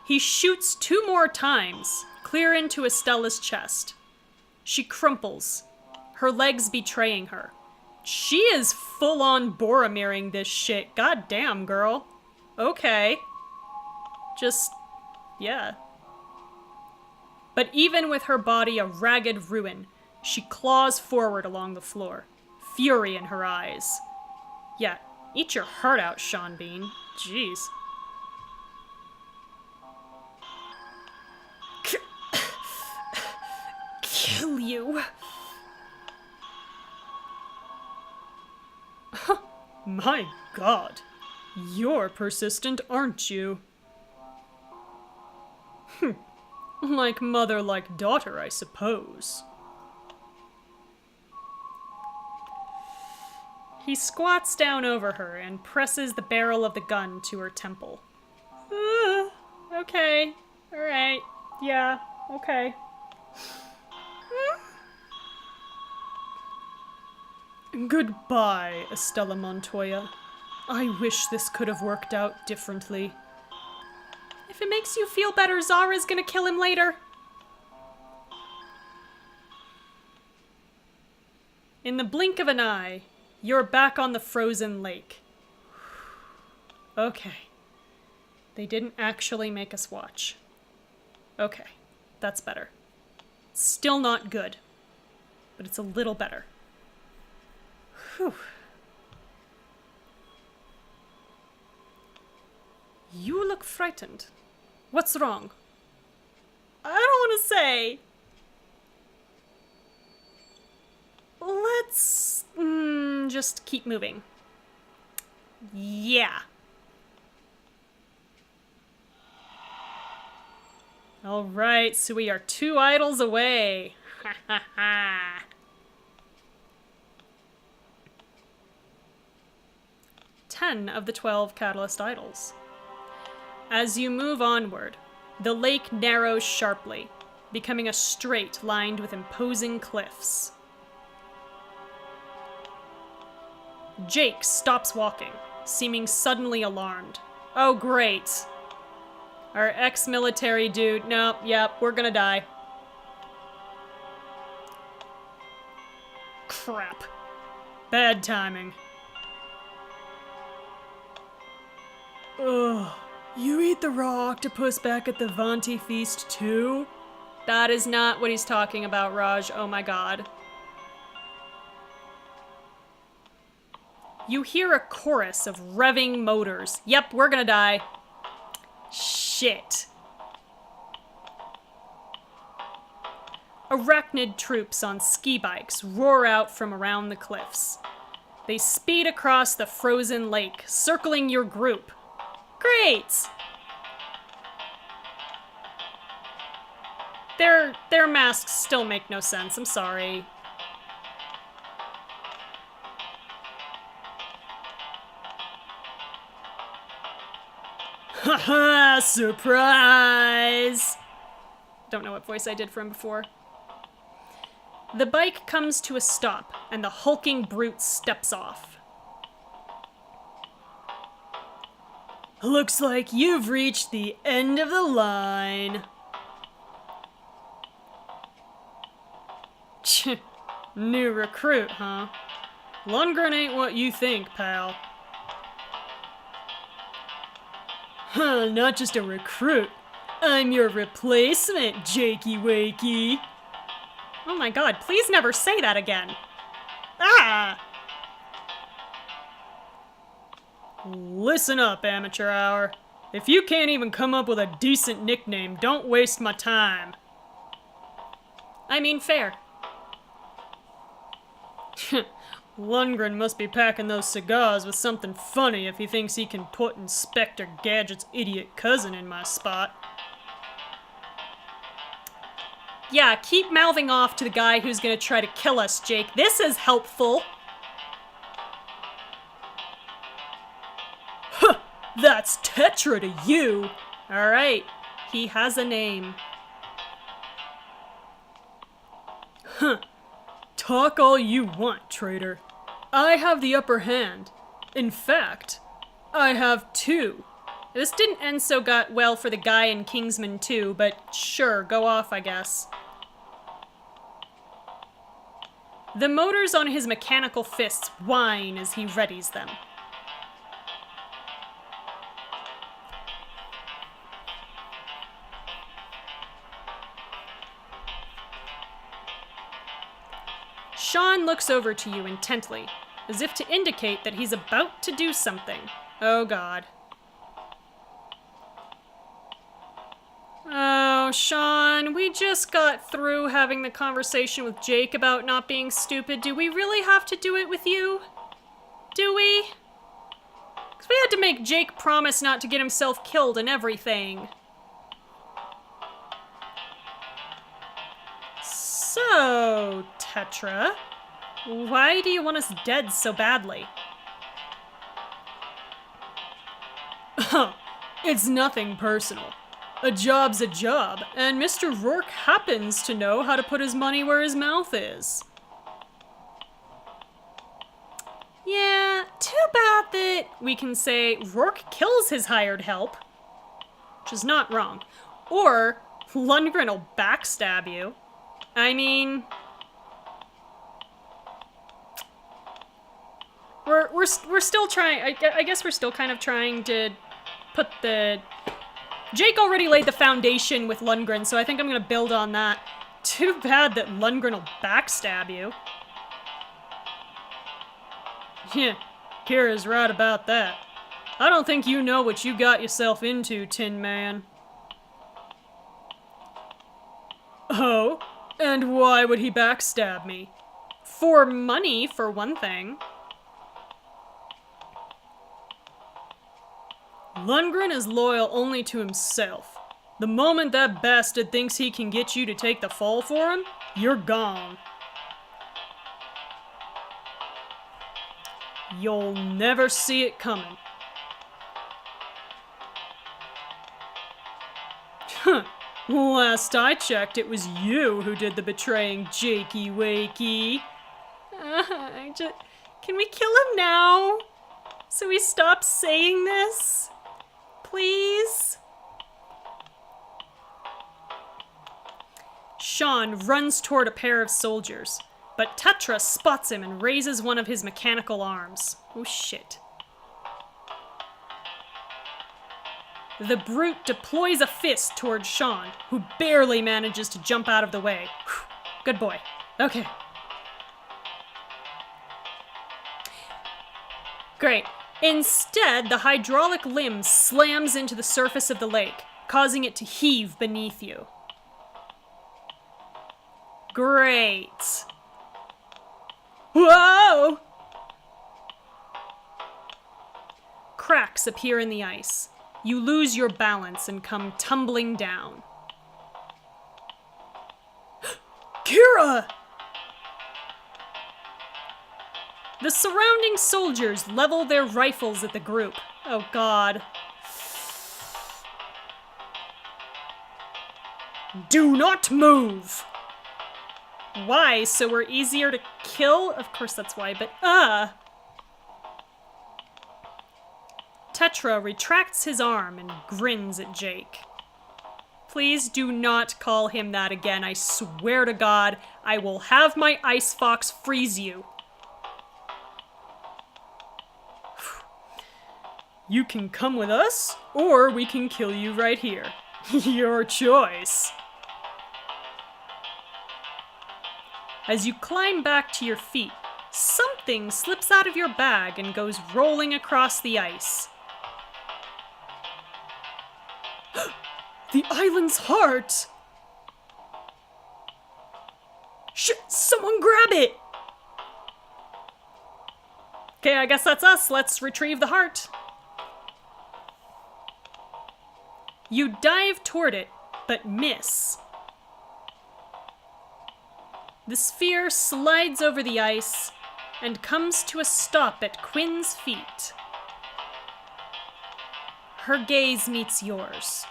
He shoots 2 more times, clear into Estella's chest. She crumples, her legs betraying her. She is full-on Boromiring this shit. God damn, girl. Okay. Just, yeah. But even with her body a ragged ruin, she claws forward along the floor, fury in her eyes. Yeah, eat your heart out, Sean Bean. Jeez. Kill you. My God. You're persistent, aren't you? Like mother, like daughter, I suppose. He squats down over her and presses the barrel of the gun to her temple. Okay. Alright. Yeah. Okay. Goodbye, Estella Montoya. I wish this could have worked out differently. If it makes you feel better, Zara's gonna kill him later. In the blink of an eye, you're back on the frozen lake. Okay. They didn't actually make us watch. Okay, that's better. Still not good, but it's a little better. Whew. look frightened. What's wrong? I don't want to say. Let's just keep moving. Yeah. All right, so we are 2 idols away. Ha ha ha. 10 of the 12 catalyst idols. As you move onward, the lake narrows sharply, becoming a strait lined with imposing cliffs. Jake stops walking, seeming suddenly alarmed. Oh, great. Our ex-military dude. Nope, yep, we're gonna die. Crap. Bad timing. Ugh. You eat the raw octopus back at the Vanti feast too? That is not what he's talking about, Raj. Oh my god. You hear a chorus of revving motors. Yep, we're gonna die. Shit. Arachnid troops on ski bikes roar out from around the cliffs. They speed across the frozen lake, circling your group. Great! Their masks still make no sense, I'm sorry. Haha, surprise! Don't know what voice I did for him before. The bike comes to a stop, and the hulking brute steps off. Looks like you've reached the end of the line. New recruit, huh? Lundgren ain't what you think, pal. Huh, not just a recruit. I'm your replacement, Jakey Wakey. Oh my god, please never say that again. Ah! Listen up, amateur hour. If you can't even come up with a decent nickname, don't waste my time. I mean, fair. Lundgren must be packing those cigars with something funny if he thinks he can put Inspector Gadget's idiot cousin in my spot. Yeah, keep mouthing off to the guy who's gonna try to kill us, Jake. This is helpful. Huh, that's Tetra to you. All right, he has a name. Huh. Talk all you want, traitor. I have the upper hand. In fact, I have 2. This didn't end so well for the guy in Kingsman 2, but sure, go off, I guess. The motors on his mechanical fists whine as he readies them. Sean looks over to you intently, as if to indicate that he's about to do something. Oh god. Oh, Sean, we just got through having the conversation with Jake about not being stupid. Do we really have to do it with you? Do we? Because we had to make Jake promise not to get himself killed and everything. So, Tetra, why do you want us dead so badly? It's nothing personal. A job's a job, and Mr. Rourke happens to know how to put his money where his mouth is. Yeah, too bad that we can say Rourke kills his hired help, which is not wrong. Or Lundgren will backstab you. I mean, we're still trying. I guess we're still kind of trying to put the. Jake already laid the foundation with Lundgren, so I think I'm gonna build on that. Too bad that Lundgren will backstab you. Yeah, Kira's right about that. I don't think you know what you got yourself into, Tin Man. Oh? And why would he backstab me? For money, for one thing. Lundgren is loyal only to himself. The moment that bastard thinks he can get you to take the fall for him, you're gone. You'll never see it coming. Huh. Last I checked, it was you who did the betraying, Jakey Wakey. Can we kill him now? So he stops saying this? Please? Sean runs toward a pair of soldiers, but Tetra spots him and raises one of his mechanical arms. Oh shit. The brute deploys a fist towards Sean, who barely manages to jump out of the way. Whew. Good boy. Okay. Great. Instead, the hydraulic limb slams into the surface of the lake, causing it to heave beneath you. Great. Whoa! Cracks appear in the ice. You lose your balance and come tumbling down. Kira! The surrounding soldiers level their rifles at the group. Oh god. Do not move! Why? So we're easier to kill? Of course that's why, but Tetra retracts his arm and grins at Jake. Please do not call him that again. I swear to God, I will have my ice fox freeze you. You can come with us, or we can kill you right here. Your choice. As you climb back to your feet, something slips out of your bag and goes rolling across the ice. The island's heart! Shit, someone grab it! Okay, I guess that's us. Let's retrieve the heart. You dive toward it, but miss. The sphere slides over the ice and comes to a stop at Quinn's feet. Her gaze meets yours.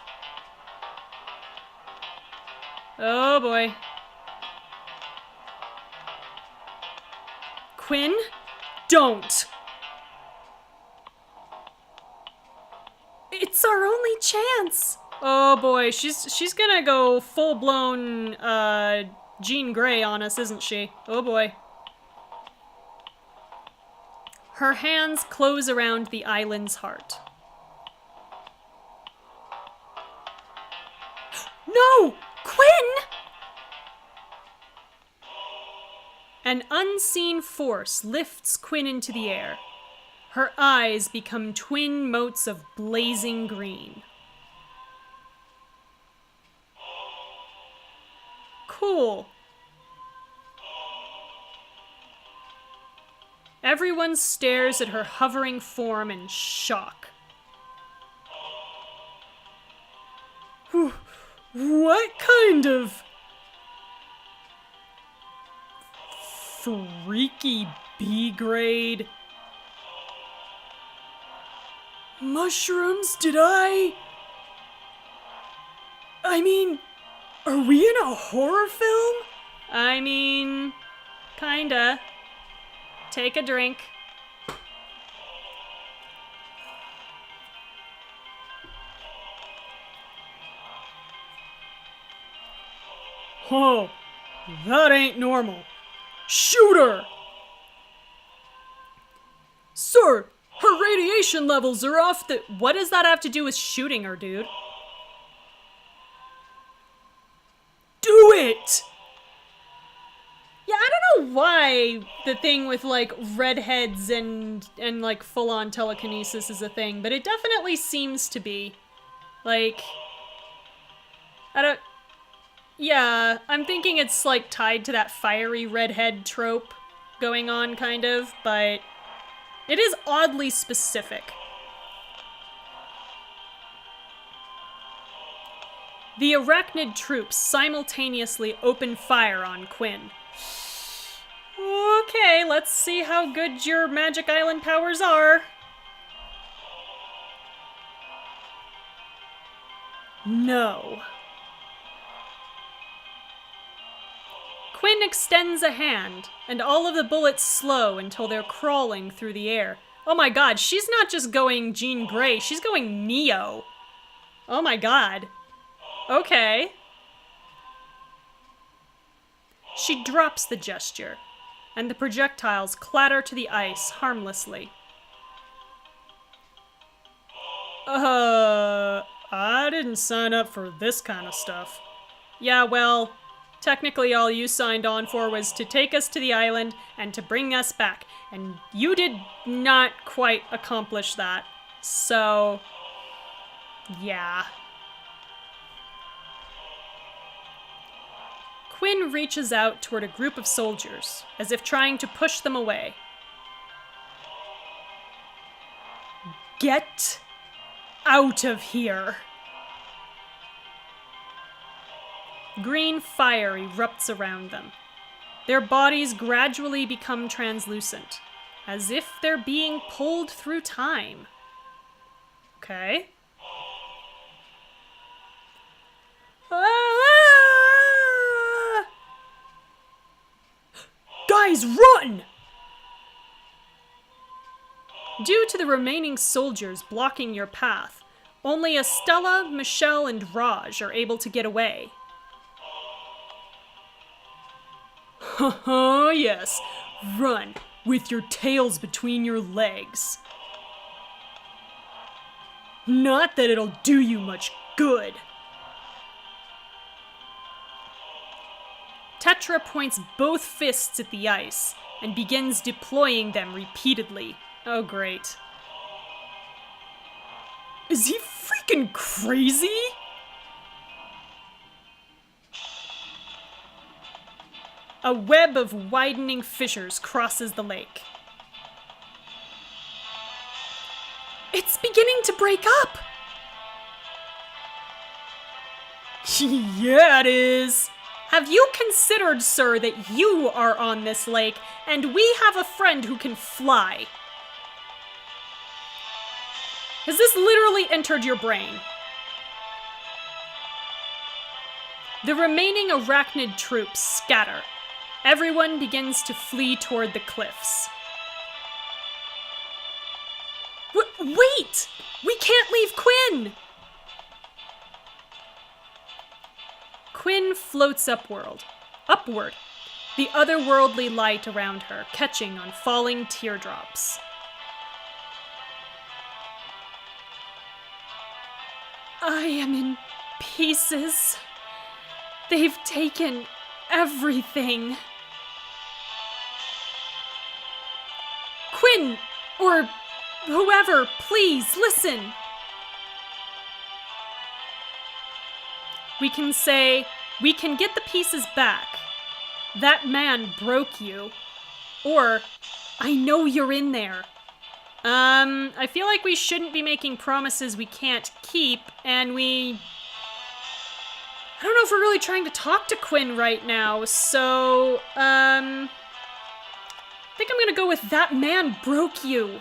Oh boy. Quinn, don't! It's our only chance! Oh boy, she's gonna go full-blown, Jean Grey on us, isn't she? Oh boy. Her hands close around the island's heart. No! Quinn! An unseen force lifts Quinn into the air. Her eyes become twin motes of blazing green. Cool. Everyone stares at her hovering form in shock. What kind of freaky B-grade mushrooms did I mean, are we in a horror film? I mean, kinda. Take a drink. Oh, that ain't normal. Shoot her! Sir, her radiation levels are off the... What does that have to do with shooting her, dude? Do it! Yeah, I don't know why the thing with, like, redheads and like, full-on telekinesis is a thing, but it definitely seems to be. Like, I don't... Yeah, I'm thinking it's, like, tied to that fiery redhead trope going on, kind of, but it is oddly specific. The arachnid troops simultaneously open fire on Quinn. Okay, let's see how good your Magic Island powers are. No. Quinn extends a hand, and all of the bullets slow until they're crawling through the air. Oh my god, she's not just going Jean Grey, she's going Neo. Oh my god. Okay. She drops the gesture, and the projectiles clatter to the ice harmlessly. I didn't sign up for this kind of stuff. Yeah, well, technically all you signed on for was to take us to the island and to bring us back, and you did not quite accomplish that. So, yeah. Quinn reaches out toward a group of soldiers, as if trying to push them away. Get out of here! Green fire erupts around them. Their bodies gradually become translucent, as if they're being pulled through time. Okay. Guys, run! Due to the remaining soldiers blocking your path, only Estella, Michelle, and Raj are able to get away. Haha, yes. Run, with your tails between your legs. Not that it'll do you much good. Tetra points both fists at the ice and begins deploying them repeatedly. Oh, great. Is he freaking crazy? A web of widening fissures crosses the lake. It's beginning to break up! Yeah, it is! Have you considered, sir, that you are on this lake, and we have a friend who can fly? Has this literally entered your brain? The remaining arachnid troops scatter. Everyone begins to flee toward the cliffs. Wait! We can't leave Quinn! Quinn floats upward, the otherworldly light around her catching on falling teardrops. I am in pieces. They've taken everything. Quinn, or whoever, please listen. We can say, we can get the pieces back. That man broke you. Or, I know you're in there. I feel like we shouldn't be making promises we can't keep, and I don't know if we're really trying to talk to Quinn right now, so, I think I'm gonna go with that man broke you.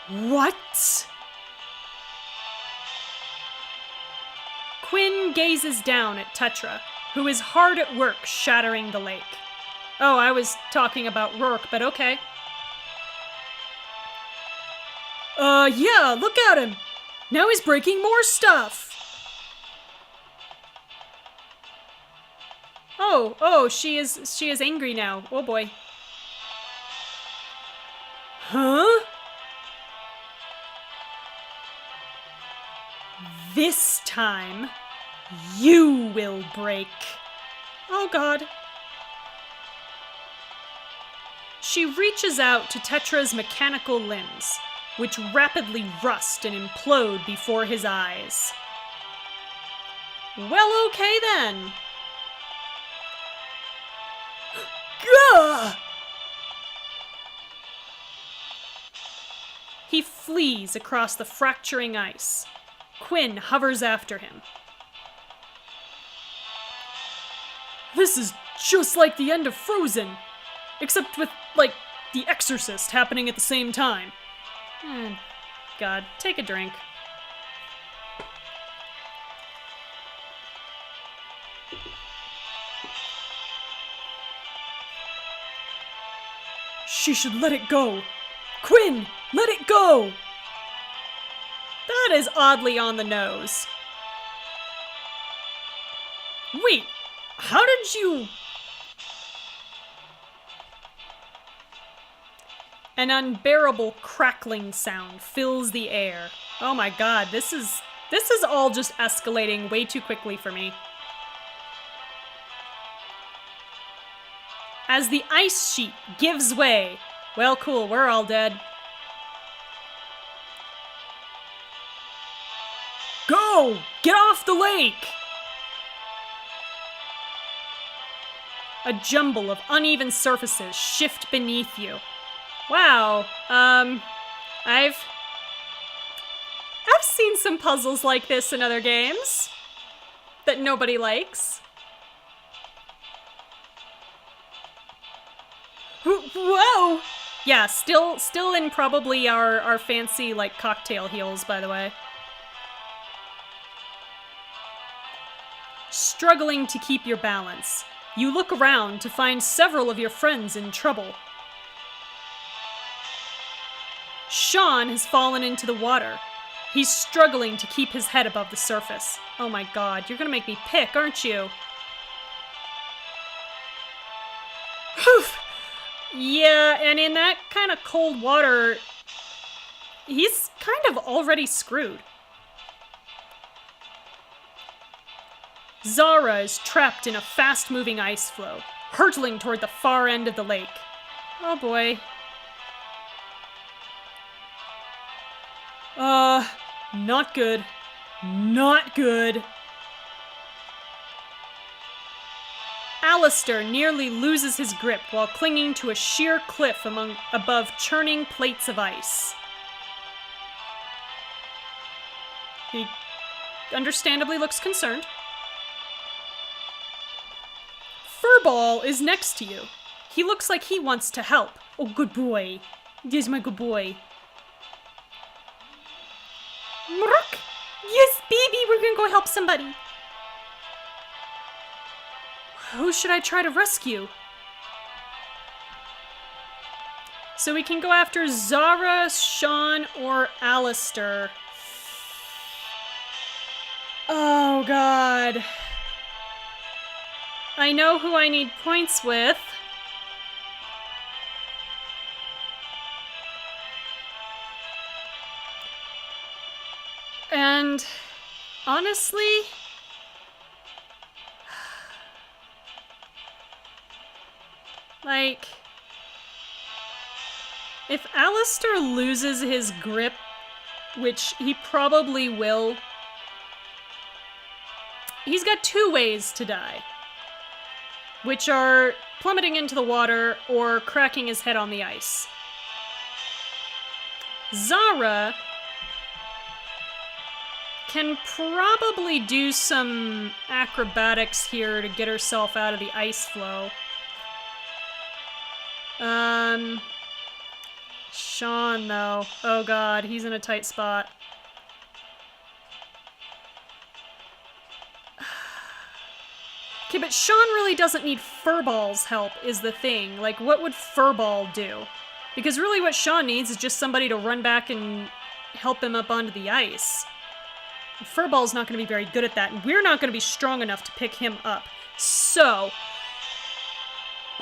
What? Quinn gazes down at Tetra, who is hard at work shattering the lake. Oh, I was talking about Rourke, but okay. Yeah, look at him! Now he's breaking more stuff! Oh, she is angry now. Oh boy. Huh? This time, you will break. Oh god. She reaches out to Tetra's mechanical limbs, which rapidly rust and implode before his eyes. Well, okay then. Gah! He flees across the fracturing ice. Quinn hovers after him. This is just like the end of Frozen, except with, like, The Exorcist happening at the same time. God, take a drink. She should let it go. Quinn, let it go! That is oddly on the nose. Wait, how did you... An unbearable crackling sound fills the air. Oh my god, this is all just escalating way too quickly for me. As the ice sheet gives way. Well, cool, we're all dead. Go! Get off the lake! A jumble of uneven surfaces shift beneath you. Wow, I've seen some puzzles like this in other games that nobody likes. Whoa! Yeah, still in probably our fancy, like, cocktail heels, by the way. Struggling to keep your balance, you look around to find several of your friends in trouble. Sean has fallen into the water. He's struggling to keep his head above the surface. Oh my god, you're gonna make me pick, aren't you? Whew! Yeah, and in that kind of cold water, he's kind of already screwed. Zara is trapped in a fast-moving ice flow, hurtling toward the far end of the lake. Oh boy. Not good. Not good. Alistair nearly loses his grip while clinging to a sheer cliff above churning plates of ice. He understandably looks concerned. Furball is next to you. He looks like he wants to help. Oh, good boy. There's my good boy. Murk! Yes, baby, we're gonna go help somebody. Who should I try to rescue? So we can go after Zara, Sean, or Alistair. Oh, God. I know who I need points with. And honestly, like, if Alistair loses his grip, which he probably will, he's got two ways to die, which are plummeting into the water or cracking his head on the ice. Zara can probably do some acrobatics here to get herself out of the ice flow. Sean, though. Oh god, he's in a tight spot. Okay, but Sean really doesn't need Furball's help, is the thing. Like, what would Furball do? Because really what Sean needs is just somebody to run back and help him up onto the ice. Furball's not going to be very good at that, and we're not going to be strong enough to pick him up. So,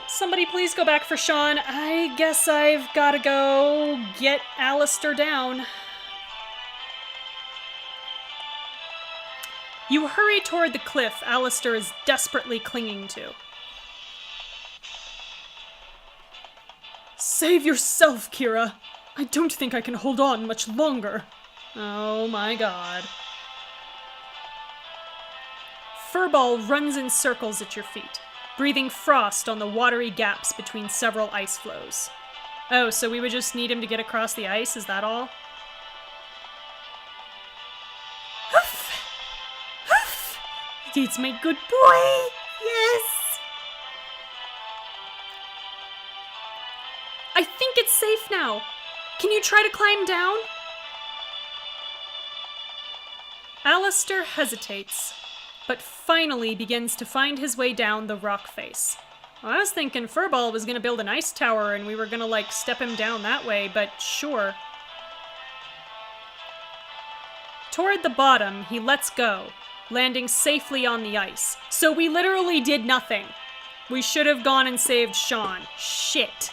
somebody please go back for Sean. I guess I've got to go get Alistair down. You hurry toward the cliff Alistair is desperately clinging to. Save yourself, Kira. I don't think I can hold on much longer. Oh my god. Furball runs in circles at your feet, breathing frost on the watery gaps between several ice flows. Oh, so we would just need him to get across the ice, is that all? Huff! Huff! It's my good boy! Yes! I think it's safe now. Can you try to climb down? Alistair hesitates, but finally begins to find his way down the rock face. I was thinking Furball was gonna build an ice tower and we were gonna, like, step him down that way, but sure. Toward the bottom, he lets go, landing safely on the ice. So we literally did nothing. We should have gone and saved Sean. Shit.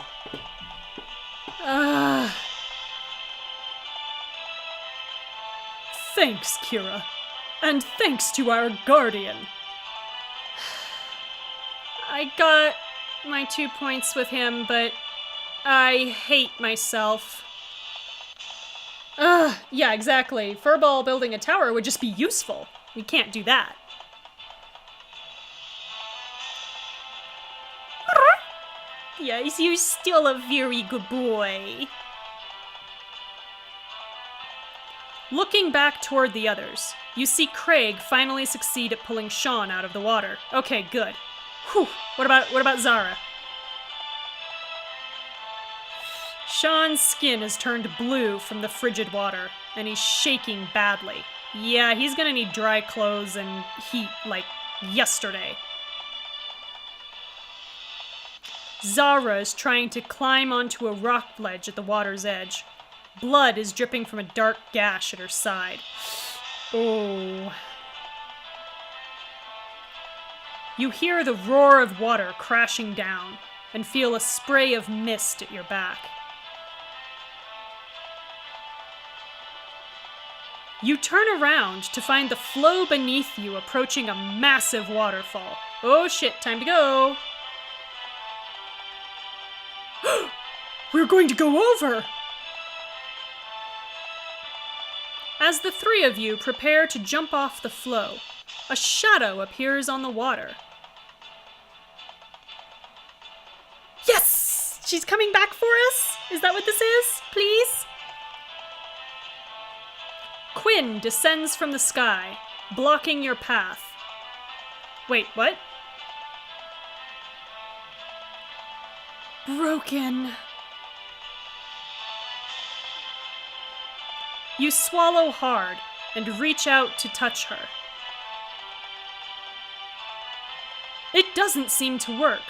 Thanks, Kira. And thanks to our guardian. I got my 2 points with him, but I hate myself. Yeah, exactly. Furball building a tower would just be useful. We can't do that. Yes, you're still a very good boy. Looking back toward the others, you see Craig finally succeed at pulling Sean out of the water. Okay, good. Whew. What about Zara? Sean's skin has turned blue from the frigid water, and he's shaking badly. Yeah, he's gonna need dry clothes and heat like yesterday. Zara is trying to climb onto a rock ledge at the water's edge. Blood is dripping from a dark gash at her side. Oh. You hear the roar of water crashing down and feel a spray of mist at your back. You turn around to find the flow beneath you approaching a massive waterfall. Oh shit, time to go. We're going to go over! As the three of you prepare to jump off the flow, a shadow appears on the water. Yes! She's coming back for us? Is that what this is? Please? Quinn descends from the sky, blocking your path. Wait, what? Broken. You swallow hard and reach out to touch her. It doesn't seem to work.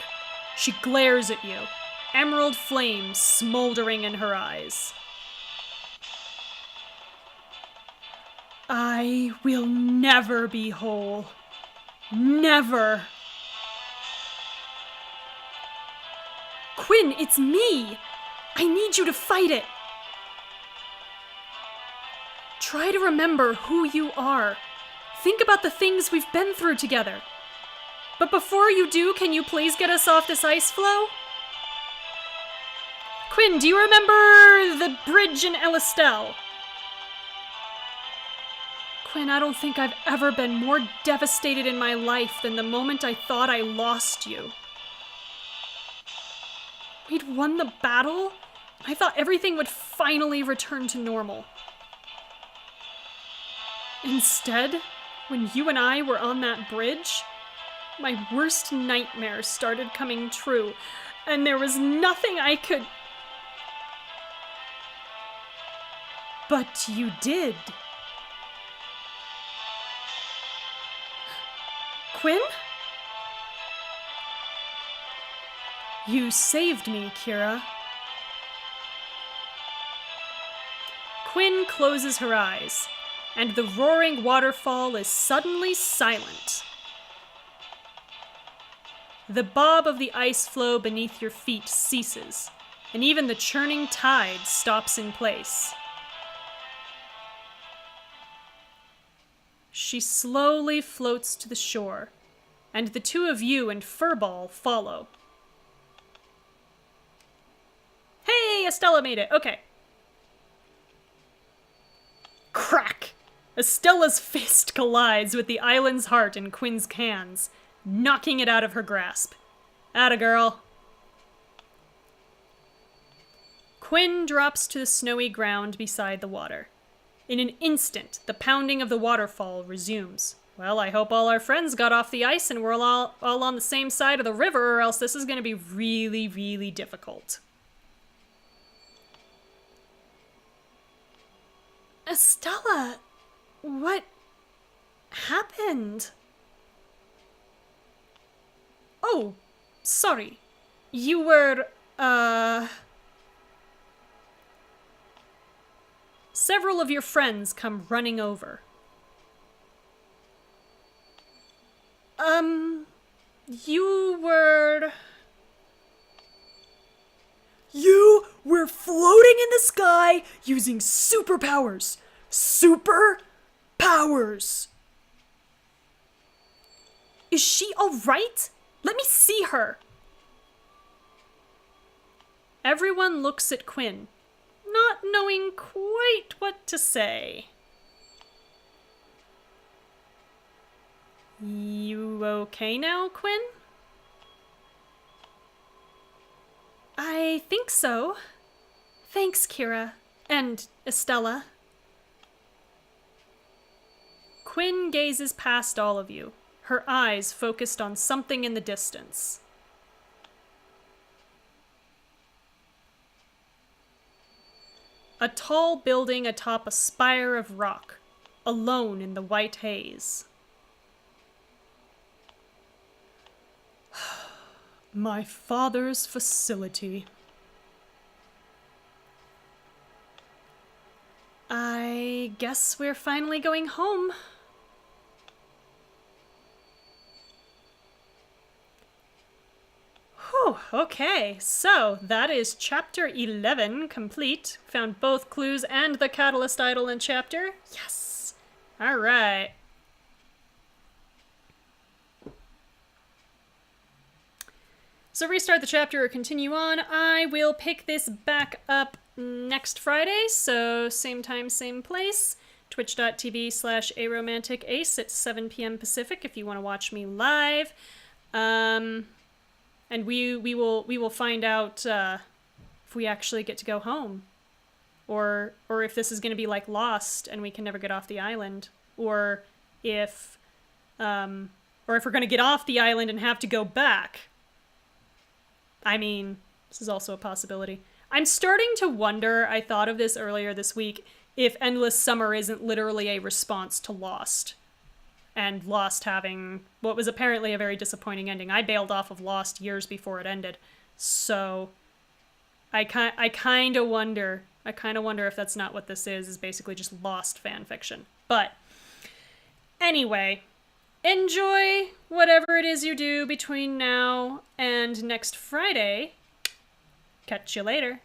She glares at you, emerald flames smoldering in her eyes. I will never be whole. Never. Quinn, it's me! I need you to fight it! Try to remember who you are. Think about the things we've been through together. But before you do, can you please get us off this ice floe? Quinn, do you remember the bridge in Elistelle? Quinn, I don't think I've ever been more devastated in my life than the moment I thought I lost you. We'd won the battle. I thought everything would finally return to normal. Instead, when you and I were on that bridge, my worst nightmares started coming true, and there was nothing I could... But you did. Quinn? You saved me, Kira. Quinn closes her eyes, and the roaring waterfall is suddenly silent. The bob of the ice floe beneath your feet ceases, and even the churning tide stops in place. she slowly floats to the shore, and the two of you and Furball follow. Hey, Estella made it. Okay. Crack! Estella's fist collides with the island's heart in Quinn's hands, knocking it out of her grasp. Atta girl. Quinn drops to the snowy ground beside the water. In an instant, the pounding of the waterfall resumes. Well, I hope all our friends got off the ice and we're all on the same side of the river, or else this is going to be really, really difficult. Estella, what happened? Oh, sorry. You were, Several of your friends come running over. You were... You were floating in the sky using superpowers. Superpowers! Is she alright? Let me see her. Everyone looks at Quinn, not knowing quite what to say. You okay now, Quinn? I think so. Thanks, Kira. And Estella. Quinn gazes past all of you, her eyes focused on something in the distance. A tall building atop a spire of rock, alone in the white haze. My father's facility. I guess we're finally going home. Whew, okay, so that is chapter 11 complete. Found both clues and the catalyst idol in chapter. Yes! Alright. So restart the chapter or continue on. I will pick this back up next Friday, so same time, same place. Twitch.tv/aromanticace at 7 p.m. Pacific if you want to watch me live. And we will find out if we actually get to go home, or if this is going to be like Lost and we can never get off the island, or if we're going to get off the island and have to go back. I mean, this is also a possibility. I'm starting to wonder, I thought of this earlier this week, if Endless Summer isn't literally a response to Lost. And Lost having what was apparently a very disappointing ending. I bailed off of Lost years before it ended. So I kind of wonder if that's not what this is basically just Lost fan fiction. But anyway, enjoy whatever it is you do between now and next Friday. Catch you later.